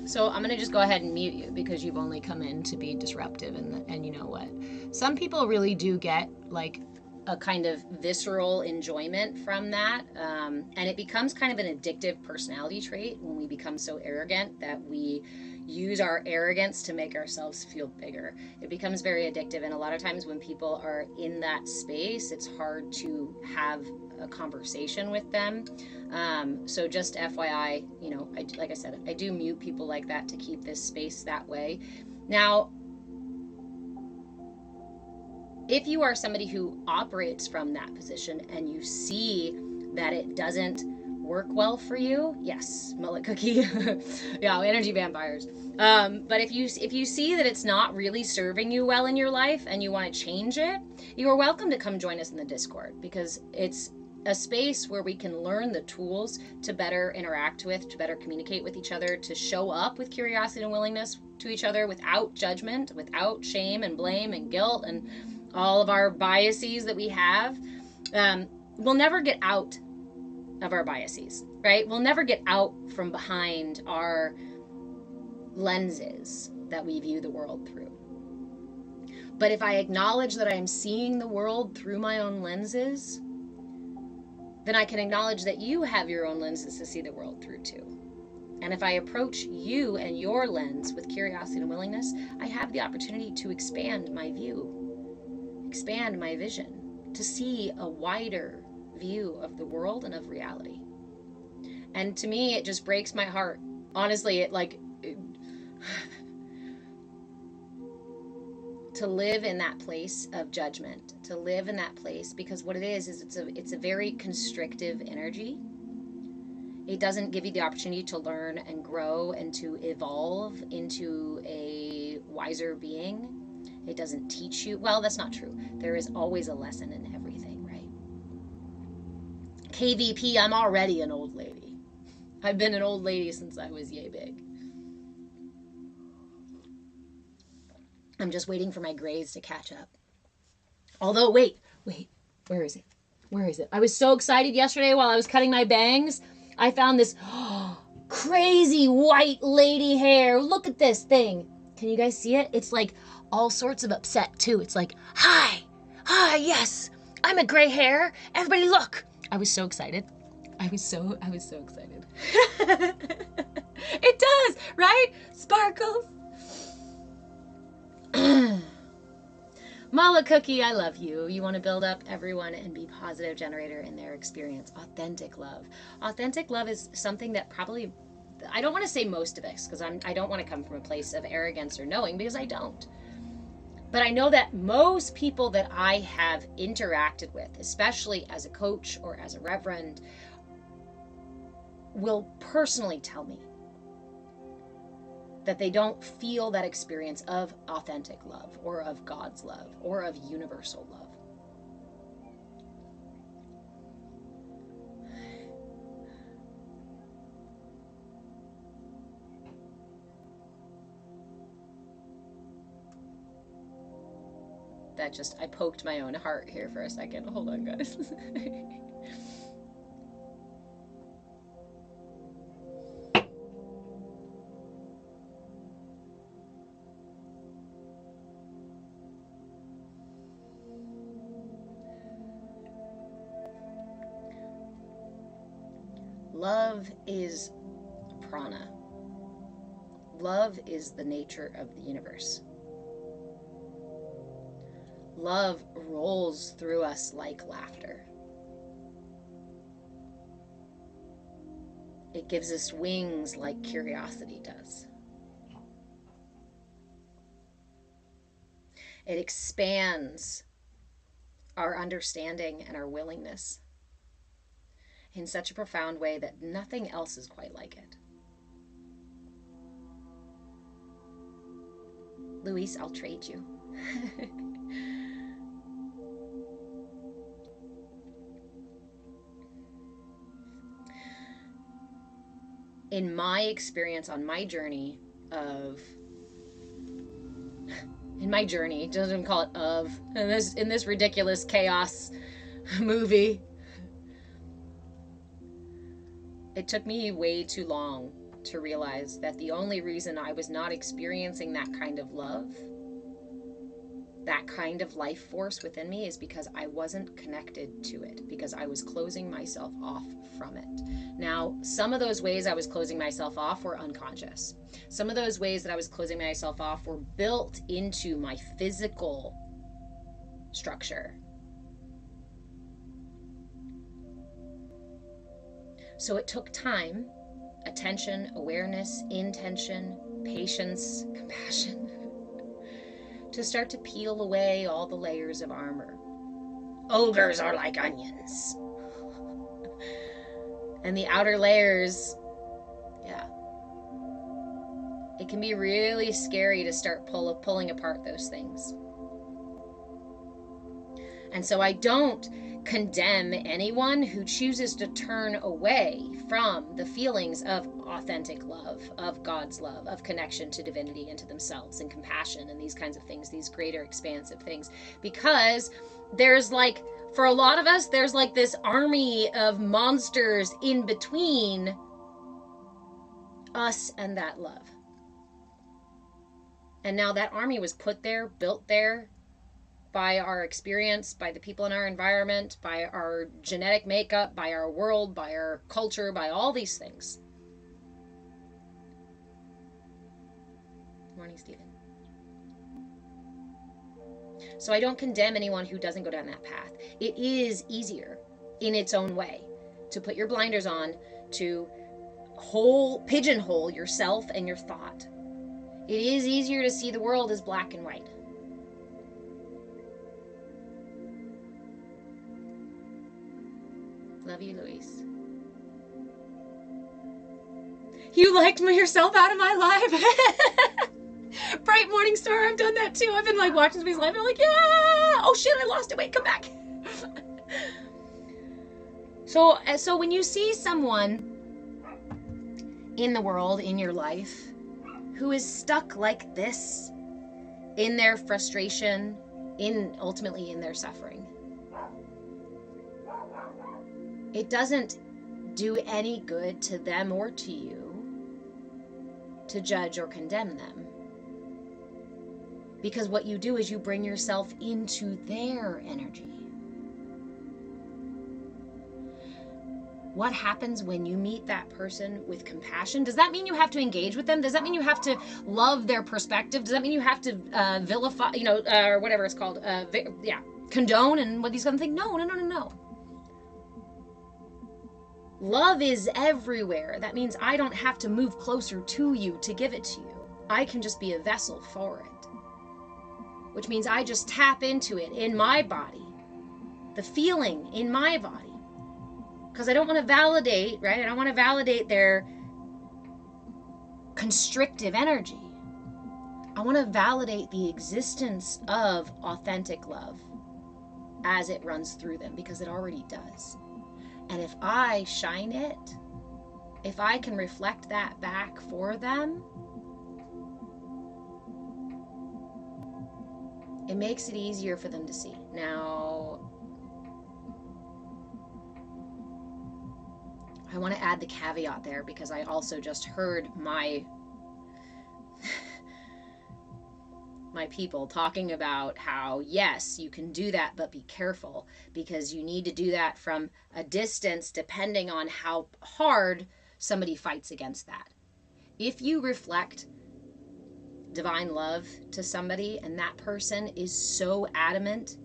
So I'm going to just go ahead and mute you because you've only come in to be disruptive. And you know what? Some people really do get like a kind of visceral enjoyment from that. And it becomes kind of an addictive personality trait when we become so arrogant that we use our arrogance to make ourselves feel bigger. It becomes very addictive. And a lot of times when people are in that space, it's hard to have a conversation with them. So just FYI, like I said, I do mute people like that to keep this space that way. Now, if you are somebody who operates from that position and you see that it doesn't work well for you, yes, mullet cookie, yeah, energy vampires. But if you see that it's not really serving you well in your life and you want to change it, you are welcome to come join us in the Discord, because it's a space where we can learn the tools to better interact with, to better communicate with each other, to show up with curiosity and willingness to each other without judgment, without shame and blame and guilt and all of our biases that we have. We'll never get out of our biases, right? We'll never get out from behind our lenses that we view the world through. But if I acknowledge that I'm seeing the world through my own lenses, then I can acknowledge that you have your own lenses to see the world through too. And if I approach you and your lens with curiosity and willingness, I have the opportunity to expand my view, expand my vision, to see a wider view of the world and of reality. And to me, it just breaks my heart. Honestly, to live in that place of judgment, to live in that place, because what it is it's a very constrictive energy. It doesn't give you the opportunity to learn and grow and to evolve into a wiser being. It doesn't teach you. Well, that's not true. There is always a lesson in everything, right? KVP, I'm already an old lady. I've been an old lady since I was yay big. I'm just waiting for my grays to catch up. Although, wait, where is it? Where is it? I was so excited yesterday while I was cutting my bangs. I found this crazy white lady hair. Look at this thing. Can you guys see it? It's like all sorts of upset too. It's like, hi, yes, I'm a gray hair. Everybody look. I was so excited. I was so excited. It does, right? Sparkles. Mala Cookie, I love you. You want to build up everyone and be positive generator in their experience. Authentic love. Authentic love is something that probably, I don't want to say most of us, because I don't want to come from a place of arrogance or knowing, because I don't. But I know that most people that I have interacted with, especially as a coach or as a reverend, will personally tell me that they don't feel that experience of authentic love or of God's love or of universal love. I poked my own heart here for a second. Hold on, guys. Love is prana. Love is the nature of the universe. Love rolls through us like laughter. It gives us wings like curiosity does. It expands our understanding and our willingness in such a profound way that nothing else is quite like it. Luis, I'll trade you. In my experience on my journey doesn't call it of, in this ridiculous chaos movie, it took me way too long to realize that the only reason I was not experiencing that kind of love, that kind of life force within me, is because I wasn't connected to it, because I was closing myself off from it. Now, some of those ways I was closing myself off were unconscious. Some of those ways that I was closing myself off were built into my physical structure. So it took time, attention, awareness, intention, patience, compassion, to start to peel away all the layers of armor. Ogres are like onions. And the outer layers, yeah. It can be really scary to start pulling apart those things. And so I don't condemn anyone who chooses to turn away from the feelings of authentic love, of God's love, of connection to divinity and to themselves, and compassion and these kinds of things, these greater expansive things. Because there's like, for a lot of us, there's like this army of monsters in between us and that love. And now that army was put there, built there, by our experience, by the people in our environment, by our genetic makeup, by our world, by our culture, by all these things. Good morning, Stephen. So I don't condemn anyone who doesn't go down that path. It is easier in its own way to put your blinders on, to pigeonhole yourself and your thought. It is easier to see the world as black and white. Love you, Luis. You liked yourself out of my life. Bright morning star, I've done that too. I've been like watching somebody's life and I'm like, yeah, oh shit, I lost it. Wait, come back. So when you see someone in the world, in your life, who is stuck like this, in their frustration, ultimately in their suffering, it doesn't do any good to them or to you to judge or condemn them. Because what you do is you bring yourself into their energy. What happens when you meet that person with compassion? Does that mean you have to engage with them? Does that mean you have to love their perspective? Does that mean you have to vilify, or whatever it's called, condone and what these kind of things? No. Love is everywhere. That means I don't have to move closer to you to give it to you. I can just be a vessel for it. Which means I just tap into it in my body. The feeling in my body. Because I don't want to validate, right? I don't want to validate their constrictive energy. I want to validate the existence of authentic love as it runs through them, because it already does. And if I shine it, if I can reflect that back for them, it makes it easier for them to see. Now, I want to add the caveat there because I also just heard my people talking about how, yes, you can do that, but be careful because you need to do that from a distance depending on how hard somebody fights against that. If you reflect divine love to somebody and that person is so adamant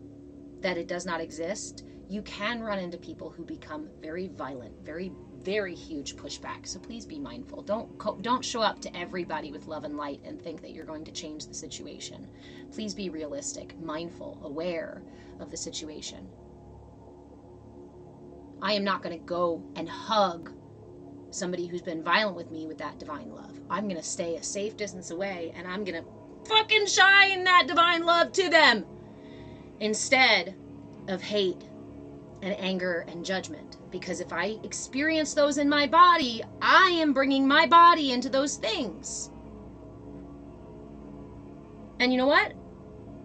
that it does not exist, you can run into people who become very violent, very, very huge pushback. So please be mindful. Don't show up to everybody with love and light and think that you're going to change the situation. Please be realistic, mindful, aware of the situation. I am not going to go and hug somebody who's been violent with me with that divine love. I'm going to stay a safe distance away and I'm going to fucking shine that divine love to them instead of hate and anger and judgment. Because if I experience those in my body, I am bringing my body into those things. And you know what?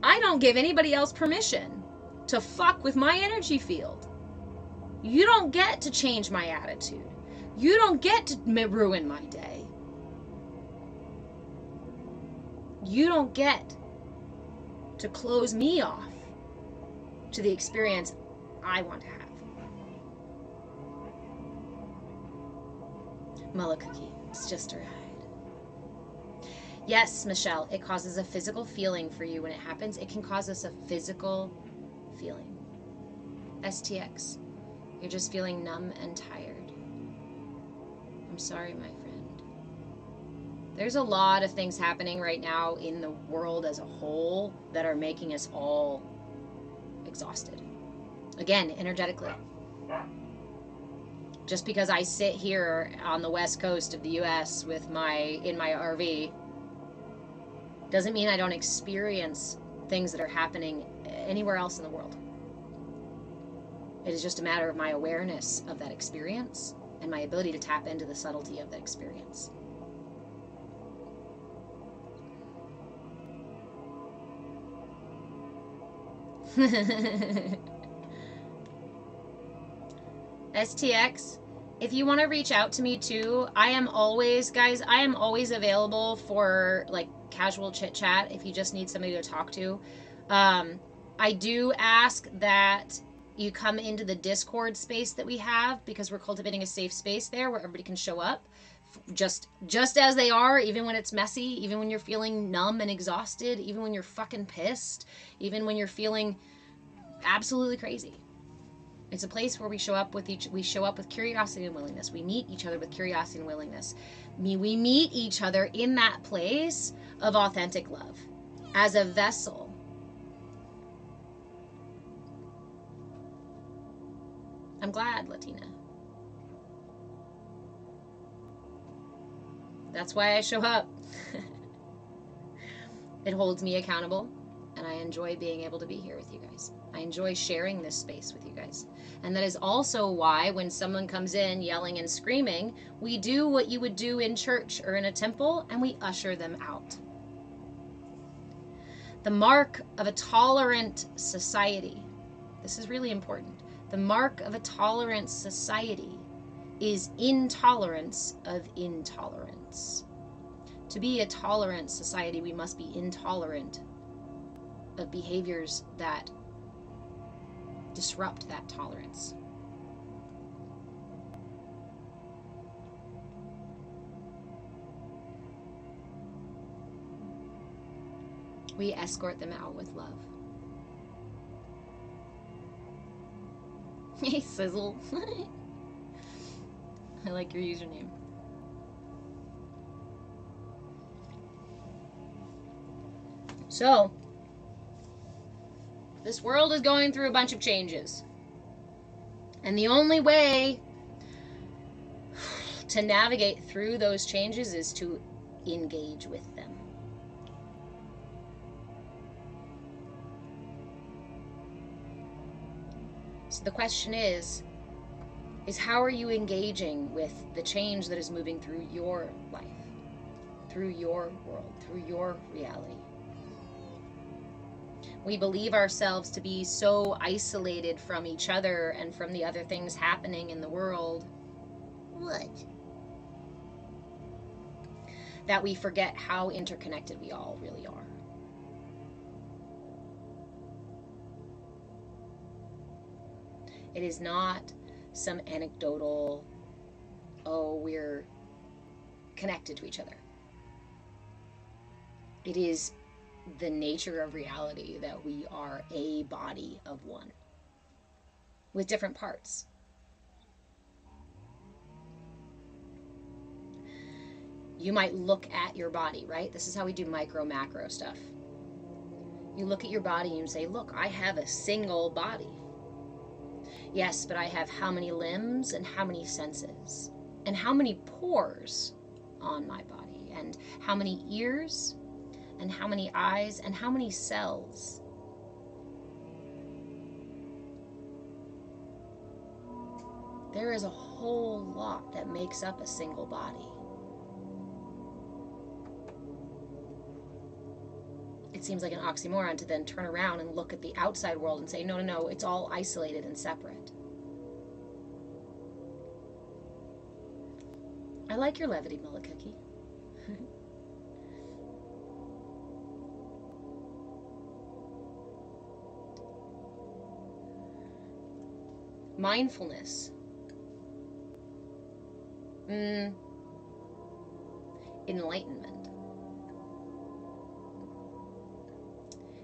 I don't give anybody else permission to fuck with my energy field. You don't get to change my attitude. You don't get to ruin my day. You don't get to close me off to the experience I want to have. Mullah Cookie, it's just a ride. Yes, Michelle, it causes a physical feeling for you when it happens. It can cause us a physical feeling. STX, you're just feeling numb and tired. I'm sorry, my friend. There's a lot of things happening right now in the world as a whole that are making us all exhausted. Again, energetically. Just because I sit here on the west coast of the US in my RV doesn't mean I don't experience things that are happening anywhere else in the world. It is just a matter of my awareness of that experience and my ability to tap into the subtlety of that experience. STX, if you want to reach out to me too, I am always available for like casual chit chat if you just need somebody to talk to. I do ask that you come into the Discord space that we have because we're cultivating a safe space there where everybody can show up just as they are, even when it's messy, even when you're feeling numb and exhausted, even when you're fucking pissed, even when you're feeling absolutely crazy. It's a place where we show up with curiosity and willingness. We meet each other with curiosity and willingness. We meet each other in that place of authentic love as a vessel. I'm glad, Latina. That's why I show up. It holds me accountable, and I enjoy being able to be here with you guys. I enjoy sharing this space with you guys. And that is also why when someone comes in yelling and screaming, we do what you would do in church or in a temple, and we usher them out. The mark of a tolerant society, this is really important. The mark of a tolerant society is intolerance of intolerance. To be a tolerant society, we must be intolerant of behaviors that disrupt that tolerance. We escort them out with love. Hey, Sizzle. I like your username. So, this world is going through a bunch of changes. And the only way to navigate through those changes is to engage with them. So the question is how are you engaging with the change that is moving through your life, through your world, through your reality? We believe ourselves to be so isolated from each other and from the other things happening in the world. What? That we forget how interconnected we all really are. It is not some anecdotal, oh, we're connected to each other. It is the nature of reality that we are a body of one with different parts. You might look at your body, right? This is how we do micro macro stuff. You look at your body and you say, look, I have a single body. Yes, but I have how many limbs and how many senses and how many pores on my body and how many ears and how many eyes and how many cells. There is a whole lot that makes up a single body. It seems like an oxymoron to then turn around and look at the outside world and say, no, no, no, it's all isolated and separate. I like your levity, Mullicookie. Mindfulness. Enlightenment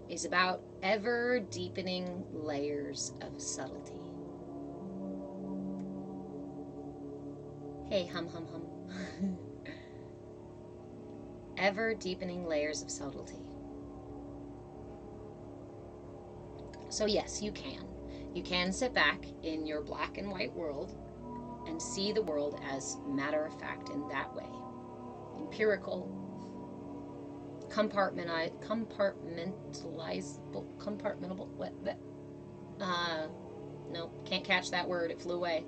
is about ever deepening layers of subtlety. Hey, hum, hum, hum. Ever deepening layers of subtlety. So yes, you can. You can sit back in your black and white world and see the world as matter of fact in that way. Empirical, compartmentalizable, what? No, can't catch that word, it flew away.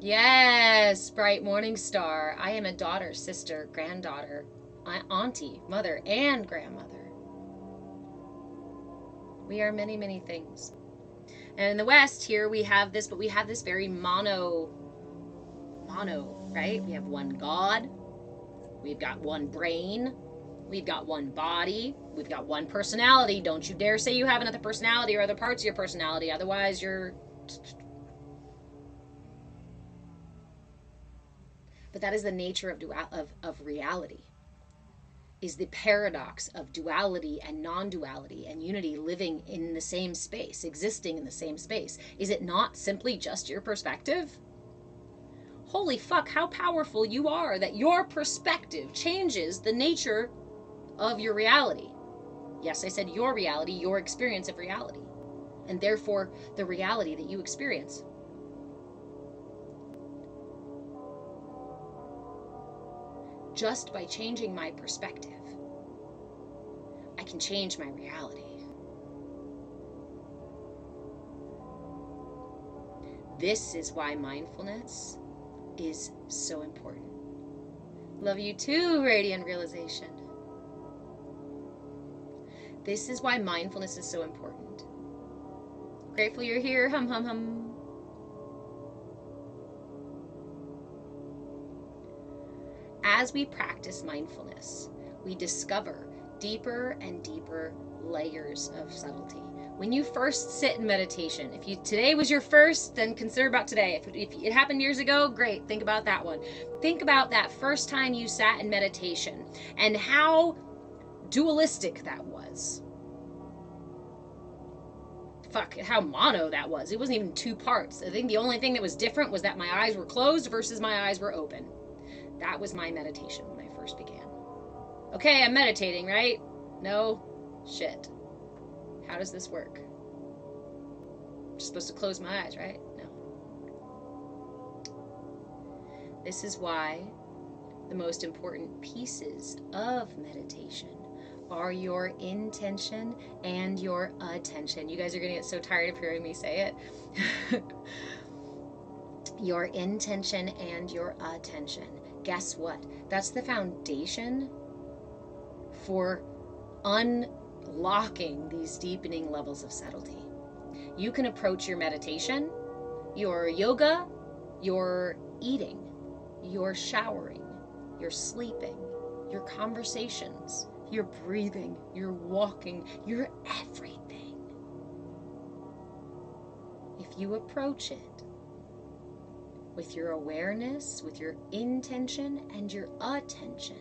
Yes, bright morning star. I am a daughter, sister, granddaughter, auntie, mother, and grandmother. We are many, many things. And in the West here we have this, but we have this very mono, right? We have one God. We've got one brain. We've got one body. We've got one personality. Don't you dare say you have another personality or other parts of your personality. Otherwise you're... But that is the nature of reality, is the paradox of duality and non-duality and unity living in the same space, existing in the same space. Is it not simply just your perspective? Holy fuck, how powerful you are that your perspective changes the nature of your reality. Yes, I said your reality, your experience of reality, and therefore the reality that you experience. Just by changing my perspective, I can change my reality. This is why mindfulness is so important. Love you too, Radiant Realization. This is why mindfulness is so important. Grateful you're here, hum hum hum. As we practice mindfulness, we discover deeper and deeper layers of subtlety. When you first sit in meditation, if today was your first, then consider about today. If it happened years ago, great, think about that one. Think about that first time you sat in meditation and how dualistic that was. Fuck, how mono that was. It wasn't even two parts. I think the only thing that was different was that my eyes were closed versus my eyes were open. That was my meditation when I first began. Okay, I'm meditating, right? No? Shit. How does this work? I'm just supposed to close my eyes, right? No. This is why the most important pieces of meditation are your intention and your attention. You guys are gonna get so tired of hearing me say it. Your intention and your attention. Guess what? That's the foundation for unlocking these deepening levels of subtlety. You can approach your meditation, your yoga, your eating, your showering, your sleeping, your conversations, your breathing, your walking, your everything. If you approach it with your awareness, with your intention and your attention,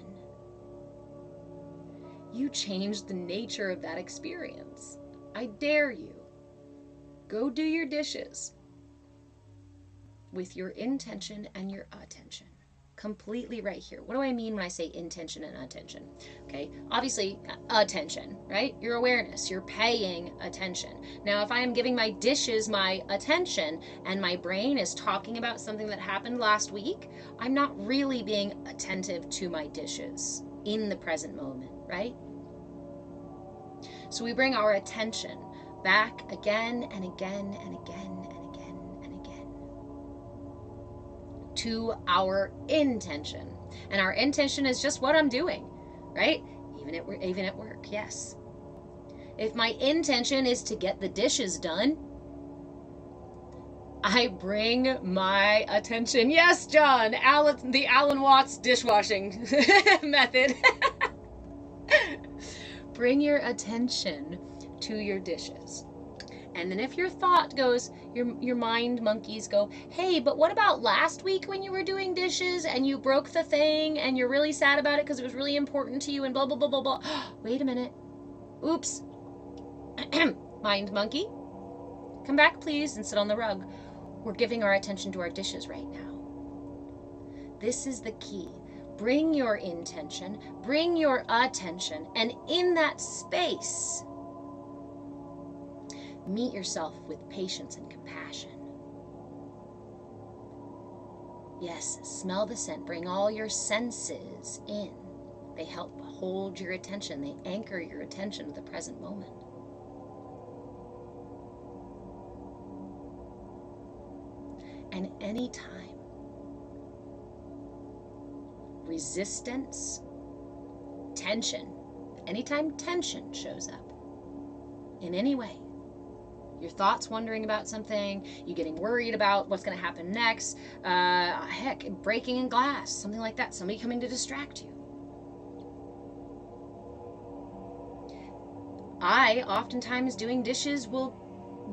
you change the nature of that experience. I dare you. Go do your dishes with your intention and your attention. Completely right here. What do I mean when I say intention and attention? Okay, obviously attention, right? Your awareness, you're paying attention. Now, if I am giving my dishes my attention and my brain is talking about something that happened last week, I'm not really being attentive to my dishes in the present moment, right? So we bring our attention back again and again and again and again and again to our intention. And our intention is just what I'm doing, right? Even at work, yes. If my intention is to get the dishes done, I bring my attention. Yes, John, the Alan Watts dishwashing method. Bring your attention to your dishes. And then if your thought goes, your mind monkeys go, hey, but what about last week when you were doing dishes and you broke the thing and you're really sad about it because it was really important to you and blah, blah, blah, blah, blah. Wait a minute. Oops. Mind monkey, come back please and sit on the rug. We're giving our attention to our dishes right now. This is the key. Bring your intention, bring your attention, and in that space, meet yourself with patience and compassion. Yes, smell the scent. Bring all your senses in. They help hold your attention. They anchor your attention to the present moment. And anytime resistance, tension, anytime tension shows up in any way, your thoughts wondering about something, you getting worried about what's going to happen next, heck, breaking a glass, something like that, somebody coming to distract you. I, oftentimes doing dishes, will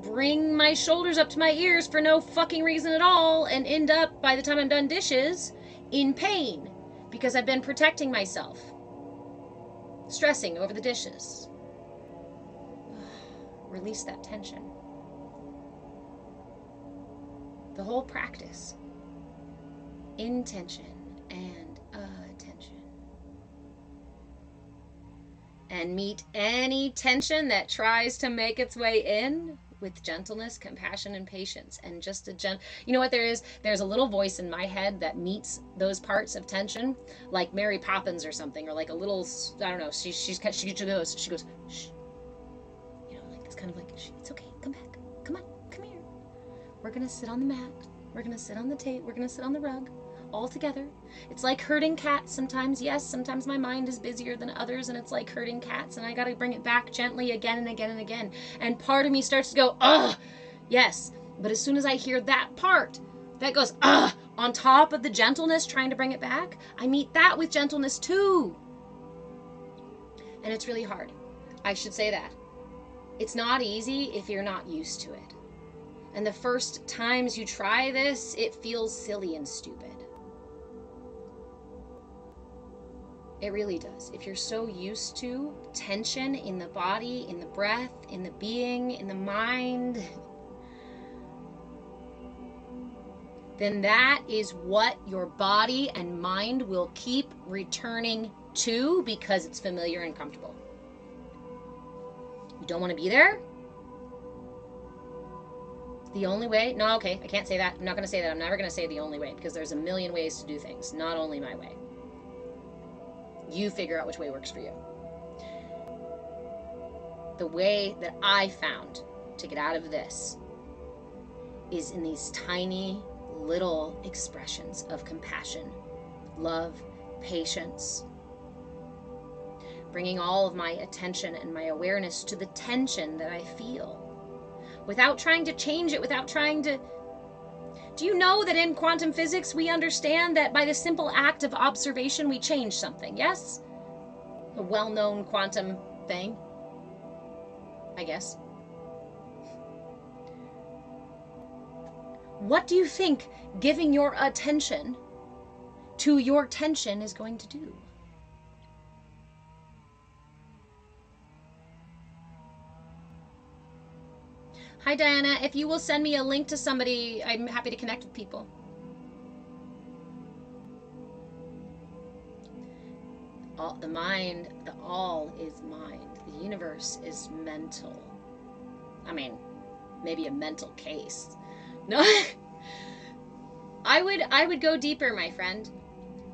bring my shoulders up to my ears for no fucking reason at all and end up, by the time I'm done dishes, in pain because I've been protecting myself, stressing over the dishes. Release that tension. The whole practice, intention and attention. And meet any tension that tries to make its way in with gentleness, compassion, and patience. And just you know what there's a little voice in my head that meets those parts of tension, like Mary Poppins or something, or like a little, I don't know, she goes, shh. You know, like it's kind of like, it's okay, come back, come on, come here. We're gonna sit on the mat, we're gonna sit on the tape, we're gonna sit on the rug, all together. It's like herding cats sometimes. Yes, sometimes my mind is busier than others, and it's like herding cats, and I gotta bring it back gently again and again and again. And part of me starts to go, ugh, yes. But as soon as I hear that part that goes, ugh, on top of the gentleness trying to bring it back, I meet that with gentleness too. And it's really hard. I should say that. It's not easy if you're not used to it. And the first times you try this, it feels silly and stupid. It really does. If you're so used to tension in the body, in the breath, in the being, in the mind, then that is what your body and mind will keep returning to because it's familiar and comfortable. You don't want to be there? The only way? No, okay, I can't say that. I'm not going to say that. I'm never going to say the only way because there's a million ways to do things, not only my way. You figure out which way works for you. the way that I found to get out of this is in these tiny little expressions of compassion, love, patience, bringing all of my attention and my awareness to the tension that I feel without trying to change it, without trying to... Do you know that in quantum physics we understand that by the simple act of observation we change something? Yes? A well-known quantum thing, I guess. What do you think giving your attention to your tension is going to do? Hi, Diana. If you will send me a link to somebody, I'm happy to connect with people. All, the mind, the all is mind. The universe is mental. I mean, maybe a mental case. No, I would go deeper, my friend.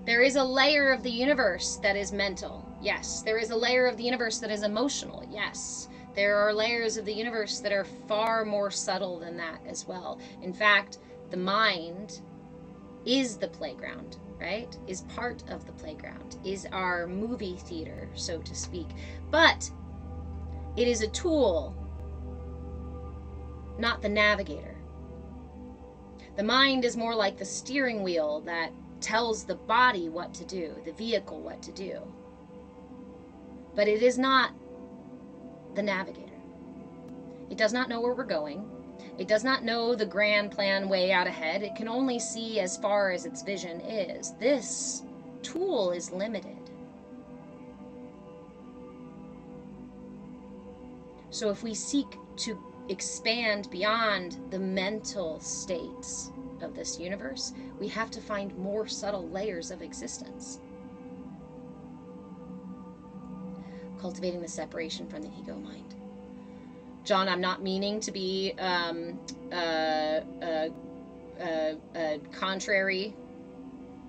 There is a layer of the universe that is mental. Yes. There is a layer of the universe that is emotional. Yes. There are layers of the universe that are far more subtle than that as well. In fact, the mind is the playground, right? Is part of the playground, is our movie theater, so to speak. But it is a tool, not the navigator. The mind is more like the steering wheel that tells the body what to do, the vehicle what to do. But it is not the navigator. It does not know where we're going. It does not know the grand plan way out ahead. It can only see as far as its vision is. This tool is limited. So if we seek to expand beyond the mental states of this universe, we have to find more subtle layers of existence. Cultivating the separation from the ego mind. John, I'm not meaning to be contrary.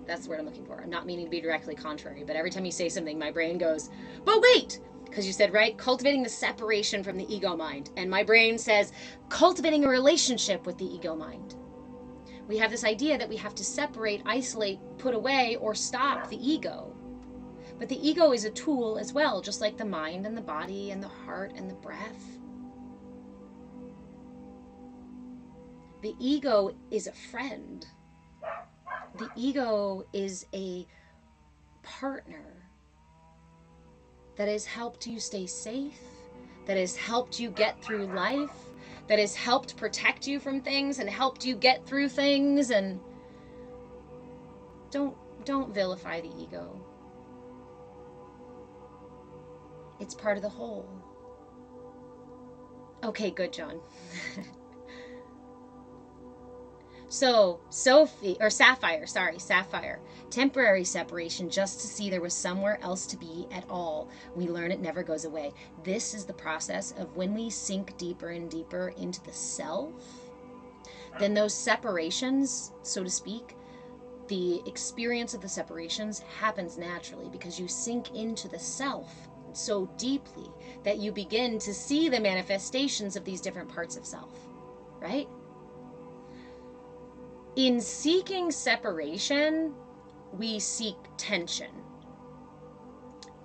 That's the word I'm looking for. I'm not meaning to be directly contrary, but every time you say something, my brain goes, but wait! Because you said, right, cultivating the separation from the ego mind. And my brain says, cultivating a relationship with the ego mind. We have this idea that we have to separate, isolate, put away, or stop the ego. But the ego is a tool as well, just like the mind and the body and the heart and the breath. The ego is a friend. The ego is a partner that has helped you stay safe, that has helped you get through life, that has helped protect you from things and helped you get through things. And don't vilify the ego. It's part of the whole. Okay, good, John. So, Sapphire. Temporary separation just to see there was somewhere else to be at all. We learn it never goes away. This is the process of when we sink deeper and deeper into the self, then those separations, so to speak, the experience of the separations happens naturally because you sink into the self so deeply that you begin to see the manifestations of these different parts of self, right? In seeking separation, we seek tension.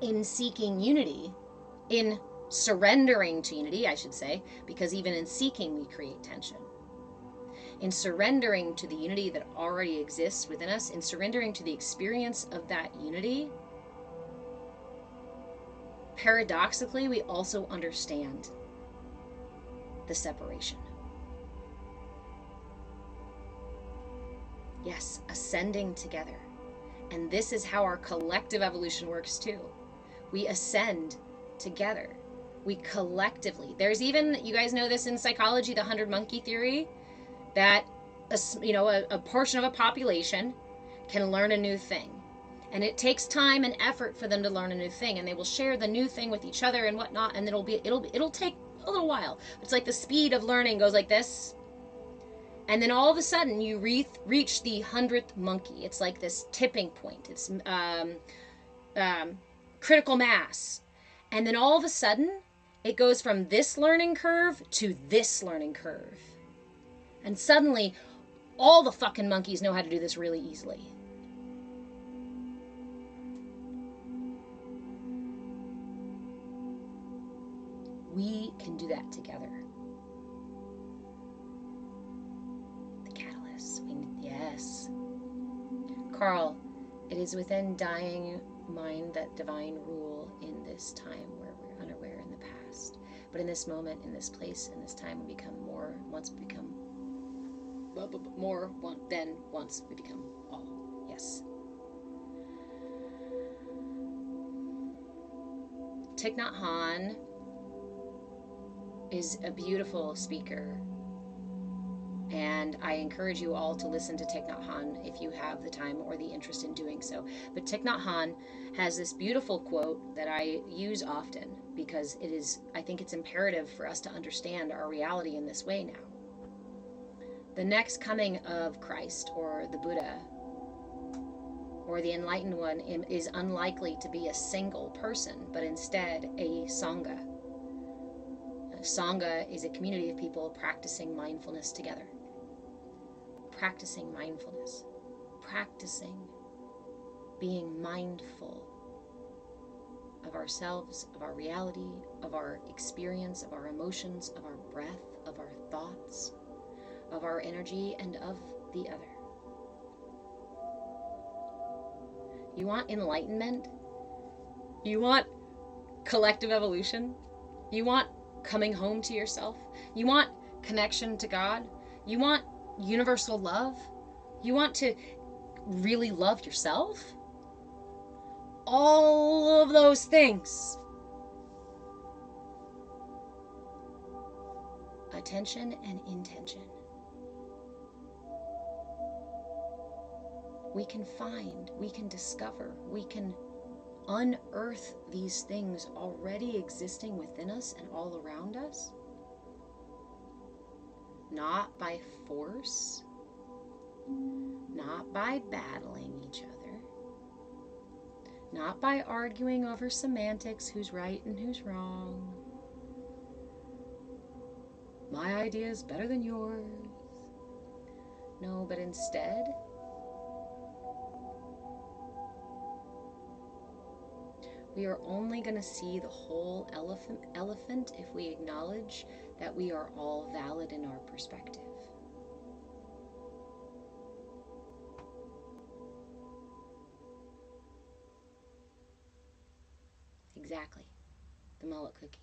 In seeking unity, in surrendering to unity, I should say, because even in seeking, we create tension. In surrendering to the unity that already exists within us, in surrendering to the experience of that unity, paradoxically, we also understand the separation. Yes, ascending together. And this is how our collective evolution works too. We ascend together. We collectively. There's even, you guys know this in psychology, the 100 monkey theory, that a portion of a population can learn a new thing. And it takes time and effort for them to learn a new thing, and they will share the new thing with each other and whatnot, and it'll take a little while. It's like the speed of learning goes like this. And then all of a sudden you reach the 100th monkey. It's like this tipping point. It's critical mass. And then all of a sudden It goes from this learning curve to this learning curve. And suddenly, all the fucking monkeys know how to do this really easily. We can do that together. The catalyst. Yes. Carl, it is within dying mind that divine rule in this time where we're unaware in the past. But in this moment, in this place, in this time, we become more. Once we become more than once we become all. Yes. Thich Nhat Hanh is a beautiful speaker, and I encourage you all to listen to Thich Nhat Hanh if you have the time or the interest in doing so. But Thich Nhat Hanh has this beautiful quote that I use often because I think it's imperative for us to understand our reality in this way now. The next coming of Christ or the Buddha or the enlightened one is unlikely to be a single person, but instead a sangha. Sangha is a community of people practicing mindfulness together. Practicing mindfulness. Practicing being mindful of ourselves, of our reality, of our experience, of our emotions, of our breath, of our thoughts, of our energy, and of the other. You want enlightenment? You want collective evolution? You want coming home to yourself? You want connection to God? You want universal love? You want to really love yourself? All of those things. Attention and intention. We can find, we can discover, we can unearth these things already existing within us and all around us. Not by force, not by battling each other, not by arguing over semantics, who's right and who's wrong. My idea is better than yours. No, but instead, we are only going to see the whole elephant if we acknowledge that we are all valid in our perspective. Exactly. The mullet cookie.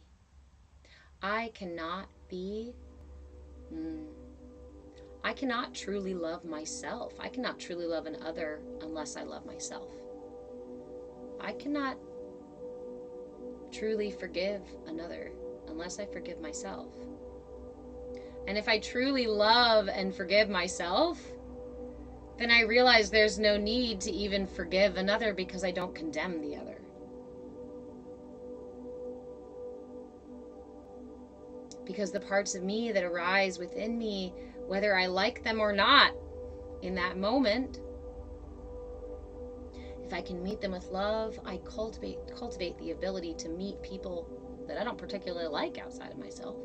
I cannot truly love myself. I cannot truly love another unless I love myself. I cannot truly forgive another unless I forgive myself. And if I truly love and forgive myself, then I realize there's no need to even forgive another because I don't condemn the other. Because the parts of me that arise within me, whether I like them or not in that moment, if I can meet them with love, I cultivate the ability to meet people that I don't particularly like outside of myself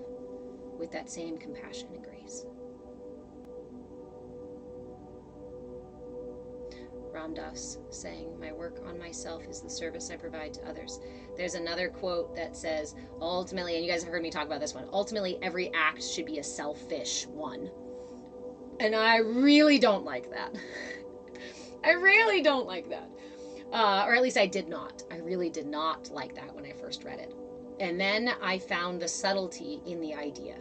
with that same compassion and grace. Ram Dass saying, my work on myself is the service I provide to others. There's another quote that says, ultimately, and you guys have heard me talk about this one, ultimately every act should be a selfish one. And I really don't like that. I really don't like that. Or at least I did not. I really did not like that when I first read it. And then I found the subtlety in the idea.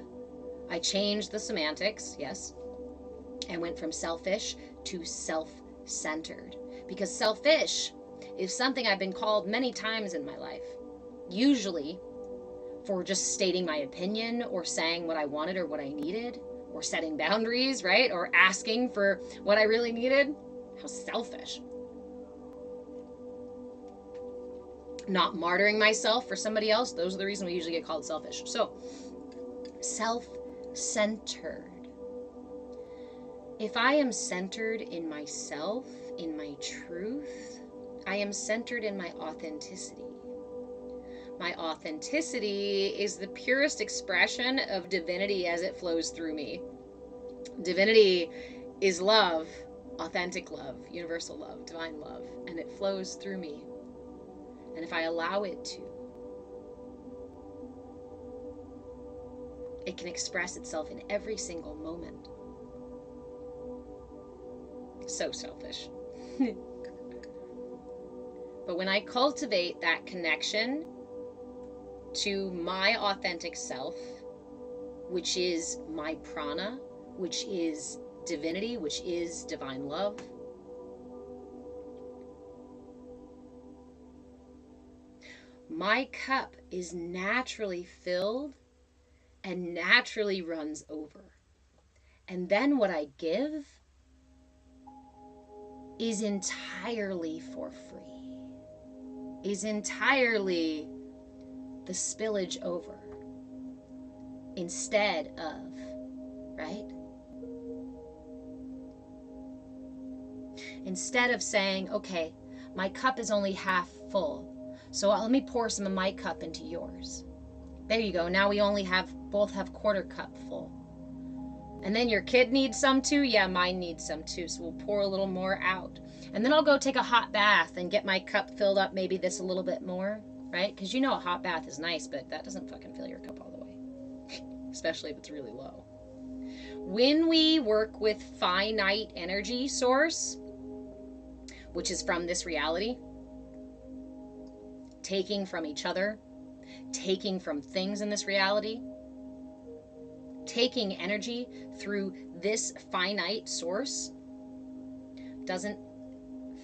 I changed the semantics, yes, and went from selfish to self-centered. Because selfish is something I've been called many times in my life. Usually for just stating my opinion or saying what I wanted or what I needed or setting boundaries, right? Or asking for what I really needed. How selfish. Not martyring myself for somebody else. Those are the reasons we usually get called selfish. So, self-centered. If I am centered in myself, in my truth, I am centered in my authenticity. My authenticity is the purest expression of divinity as it flows through me. Divinity is love, authentic love, universal love, divine love, and it flows through me. And if I allow it to, it can express itself in every single moment. So selfish. But when I cultivate that connection to my authentic self, which is my prana, which is divinity, which is divine love, my cup is naturally filled and naturally runs over. And then what I give is entirely for free, is entirely the spillage over, instead of, right? Instead of saying, okay, my cup is only half full, so let me pour some of my cup into yours. There you go. Now we only both have quarter cup full. And then your kid needs some too? Yeah, mine needs some too. So we'll pour a little more out. And then I'll go take a hot bath and get my cup filled up maybe this a little bit more, right? Because you know a hot bath is nice, but that doesn't fucking fill your cup all the way. Especially if it's really low. When we work with finite energy source, which is from this reality, taking from each other, taking from things in this reality, taking energy through this finite source doesn't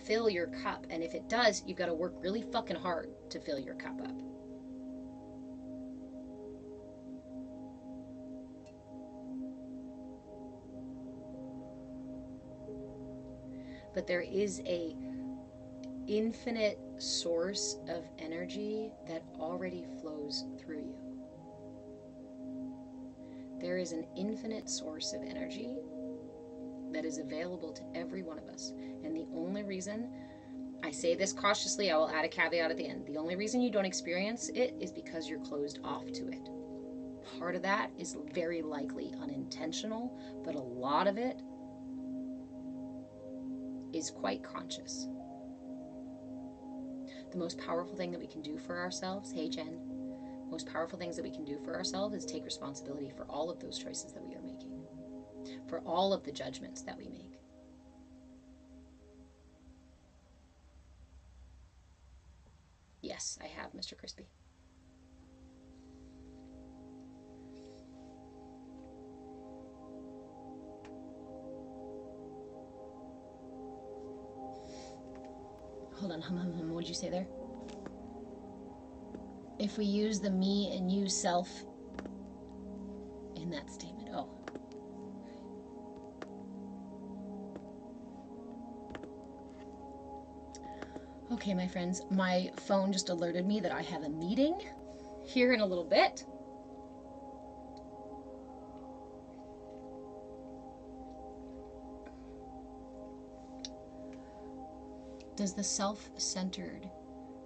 fill your cup. And if it does, you've got to work really fucking hard to fill your cup up. But there is a infinite source of energy that already flows through you. There is an infinite source of energy that is available to every one of us. And the only reason, I say this cautiously, I will add a caveat at the end. The only reason you don't experience it is because you're closed off to it. Part of that is very likely unintentional, but a lot of it is quite conscious. The most powerful thing that we can do for ourselves, hey Jen, most powerful things that we can do for ourselves is take responsibility for all of those choices that we are making, for all of the judgments that we make. Yes, I have, Mr. Crispy. Hold on, what did you say there? If we use the me and you self in that statement. Oh. Okay, my friends, my phone just alerted me that I have a meeting here in a little bit. Does the self-centered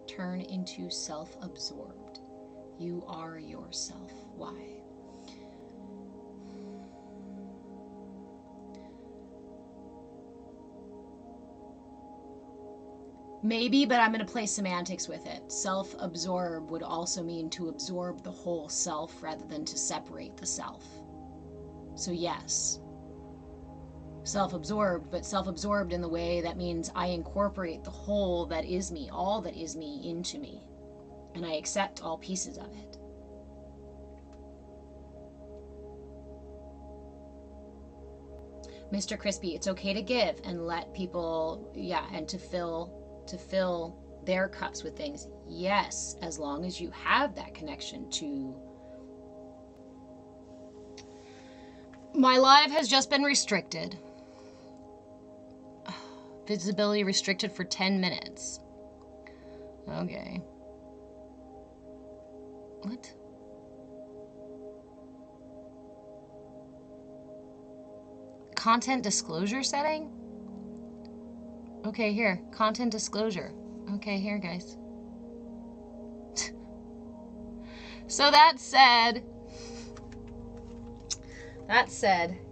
turn into self-absorbed? You are yourself. Why? Maybe, but I'm going to play semantics with it. Self-absorb would also mean to absorb the whole self rather than to separate the self. So yes, self-absorbed, but self-absorbed in the way that means I incorporate the whole that is me, all that is me, into me, and I accept all pieces of it. Mr. Crispy, it's okay to give and let people, and to fill their cups with things. Yes, as long as you have that connection to. My live has just been restricted. Visibility restricted for 10 minutes. Okay. What? Content disclosure setting? Okay, here. Content disclosure. Okay, here, guys. So that said,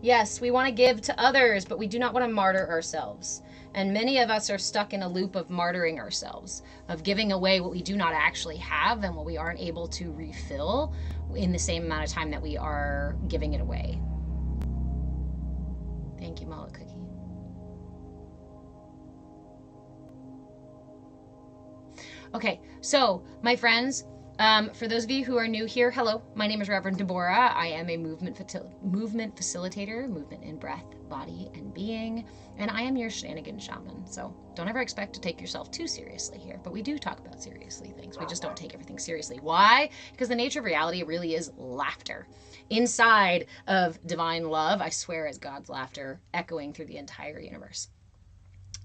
yes, we want to give to others, but we do not want to martyr ourselves. And many of us are stuck in a loop of martyring ourselves, of giving away what we do not actually have and what we aren't able to refill in the same amount of time that we are giving it away. Thank you, Mullet Cookie. Okay, so my friends, for those of you who are new here, hello, my name is Reverend Deborah. I am a movement facilitator, movement in breath, body, and being, and I am your shenaniganshaman. So don't ever expect to take yourself too seriously here, but we do talk about seriously things. We just don't take everything seriously. Why? Because the nature of reality really is laughter. Inside of divine love, I swear, is God's laughter echoing through the entire universe.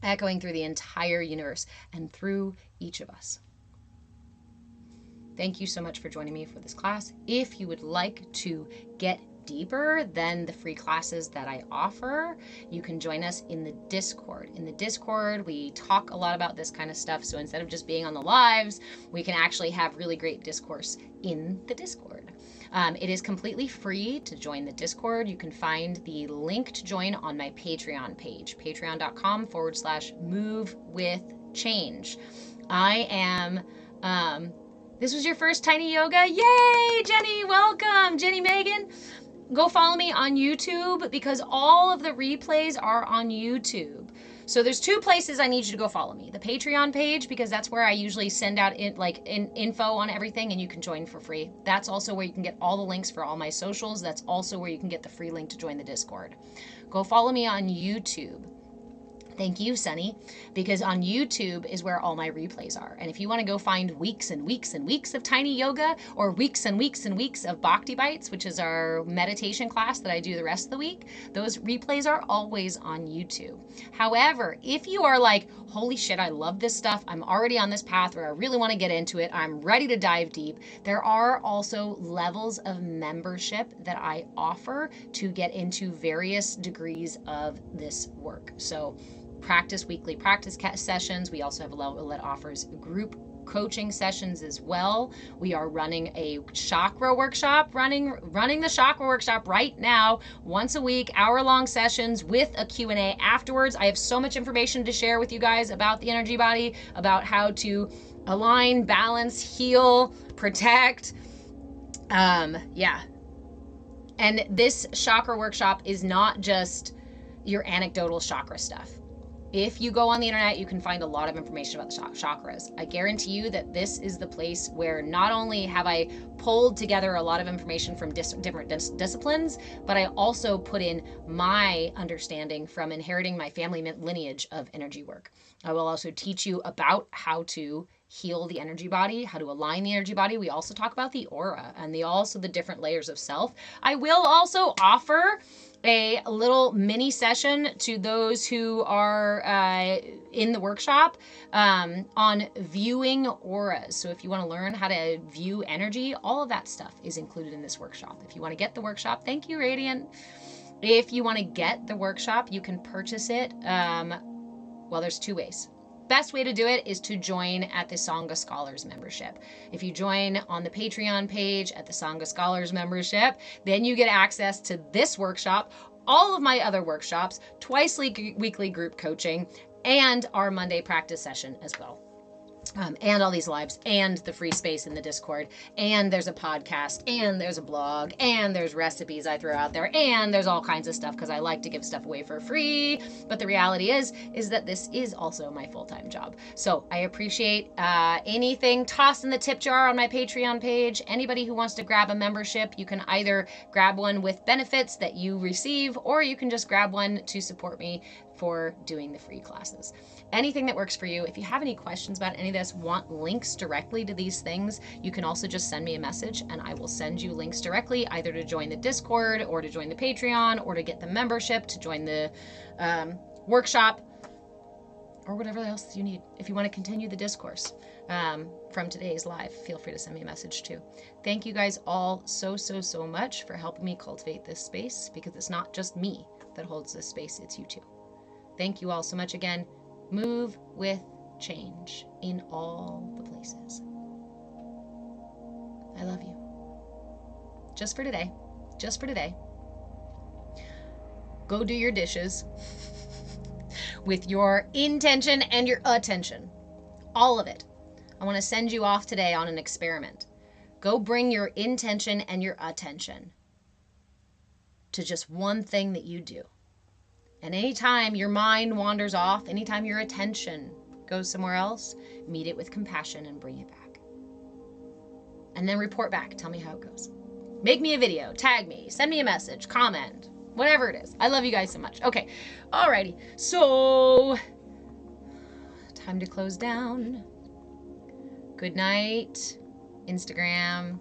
Echoing through the entire universe and through each of us. Thank you so much for joining me for this class. If you would like to get deeper than the free classes that I offer, you can join us in the Discord. In the Discord, we talk a lot about this kind of stuff. So instead of just being on the lives, we can actually have really great discourse in the Discord. It is completely free to join the Discord. You can find the link to join on my Patreon page, patreon.com/movewithchange. I am, this was your first tiny yoga? Yay, Jenny, welcome. Jenny Megan, go follow me on YouTube because all of the replays are on YouTube. So there's two places I need you to go follow me. The Patreon page, because that's where I usually send out info on everything and you can join for free. That's also where you can get all the links for all my socials. That's also where you can get the free link to join the Discord. Go follow me on YouTube. Thank you, Sunny, because on YouTube is where all my replays are. And if you want to go find weeks and weeks and weeks of tiny yoga or weeks and weeks and weeks of Bhakti Bites, which is our meditation class that I do the rest of the week, those replays are always on YouTube. However, if you are like, holy shit, I love this stuff, I'm already on this path where I really want to get into it, I'm ready to dive deep, there are also levels of membership that I offer to get into various degrees of this work. So weekly practice sessions. We also have a level that offers group coaching sessions as well. We are running a chakra workshop, running the chakra workshop right now, once a week, hour-long sessions with a Q&A afterwards. I have so much information to share with you guys about the energy body, about how to align, balance, heal, protect. Yeah. And this chakra workshop is not just your anecdotal chakra stuff. If you go on the internet, you can find a lot of information about the chakras. I guarantee you that this is the place where not only have I pulled together a lot of information from different disciplines, but I also put in my understanding from inheriting my family lineage of energy work. I will also teach you about how to heal the energy body, how to align the energy body. We also talk about the aura and also the different layers of self. I will also offer a little mini session to those who are in the workshop on viewing auras. So if you want to learn how to view energy, all of that stuff is included in this workshop. If you want to get the workshop, thank you, Radiant. If you want to get the workshop, you can purchase it. Well, there's two ways. Best way to do it is to join at the Sangha Scholars membership. If you join on the Patreon page at the Sangha Scholars membership, then you get access to this workshop, all of my other workshops, twice weekly group coaching, and our Monday practice session as well. And all these lives, and the free space in the Discord, and there's a podcast, and there's a blog, and there's recipes I throw out there, and there's all kinds of stuff because I like to give stuff away for free. But the reality is that this is also my full-time job. So I appreciate anything tossed in the tip jar on my Patreon page. Anybody who wants to grab a membership, you can either grab one with benefits that you receive, or you can just grab one to support me for doing the free classes. Anything that works for you. If you have any questions about any of this, want links directly to these things, you can also just send me a message and I will send you links directly, either to join the Discord or to join the Patreon or to get the membership, to join the workshop, or whatever else you need. If you want to continue the discourse from today's live, feel free to send me a message too. Thank you guys all so much for helping me cultivate this space, because it's not just me that holds this space, it's you too. Thank you all so much again. Move with change in all the places. I love you. just for today, just for today, go do your dishes with your intention and your attention. All of it. I want to send you off today on an experiment. Go bring your intention and your attention to just one thing that you do. And anytime your mind wanders off, anytime your attention goes somewhere else, meet it with compassion and bring it back. And then report back. Tell me how it goes. Make me a video. Tag me. Send me a message. Comment. Whatever it is. I love you guys so much. Okay. Alrighty. So, time to close down. Good night, Instagram.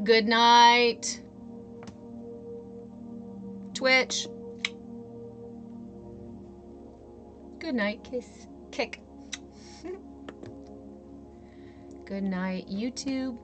Good night, Twitch. Good night, kick. Good night, YouTube.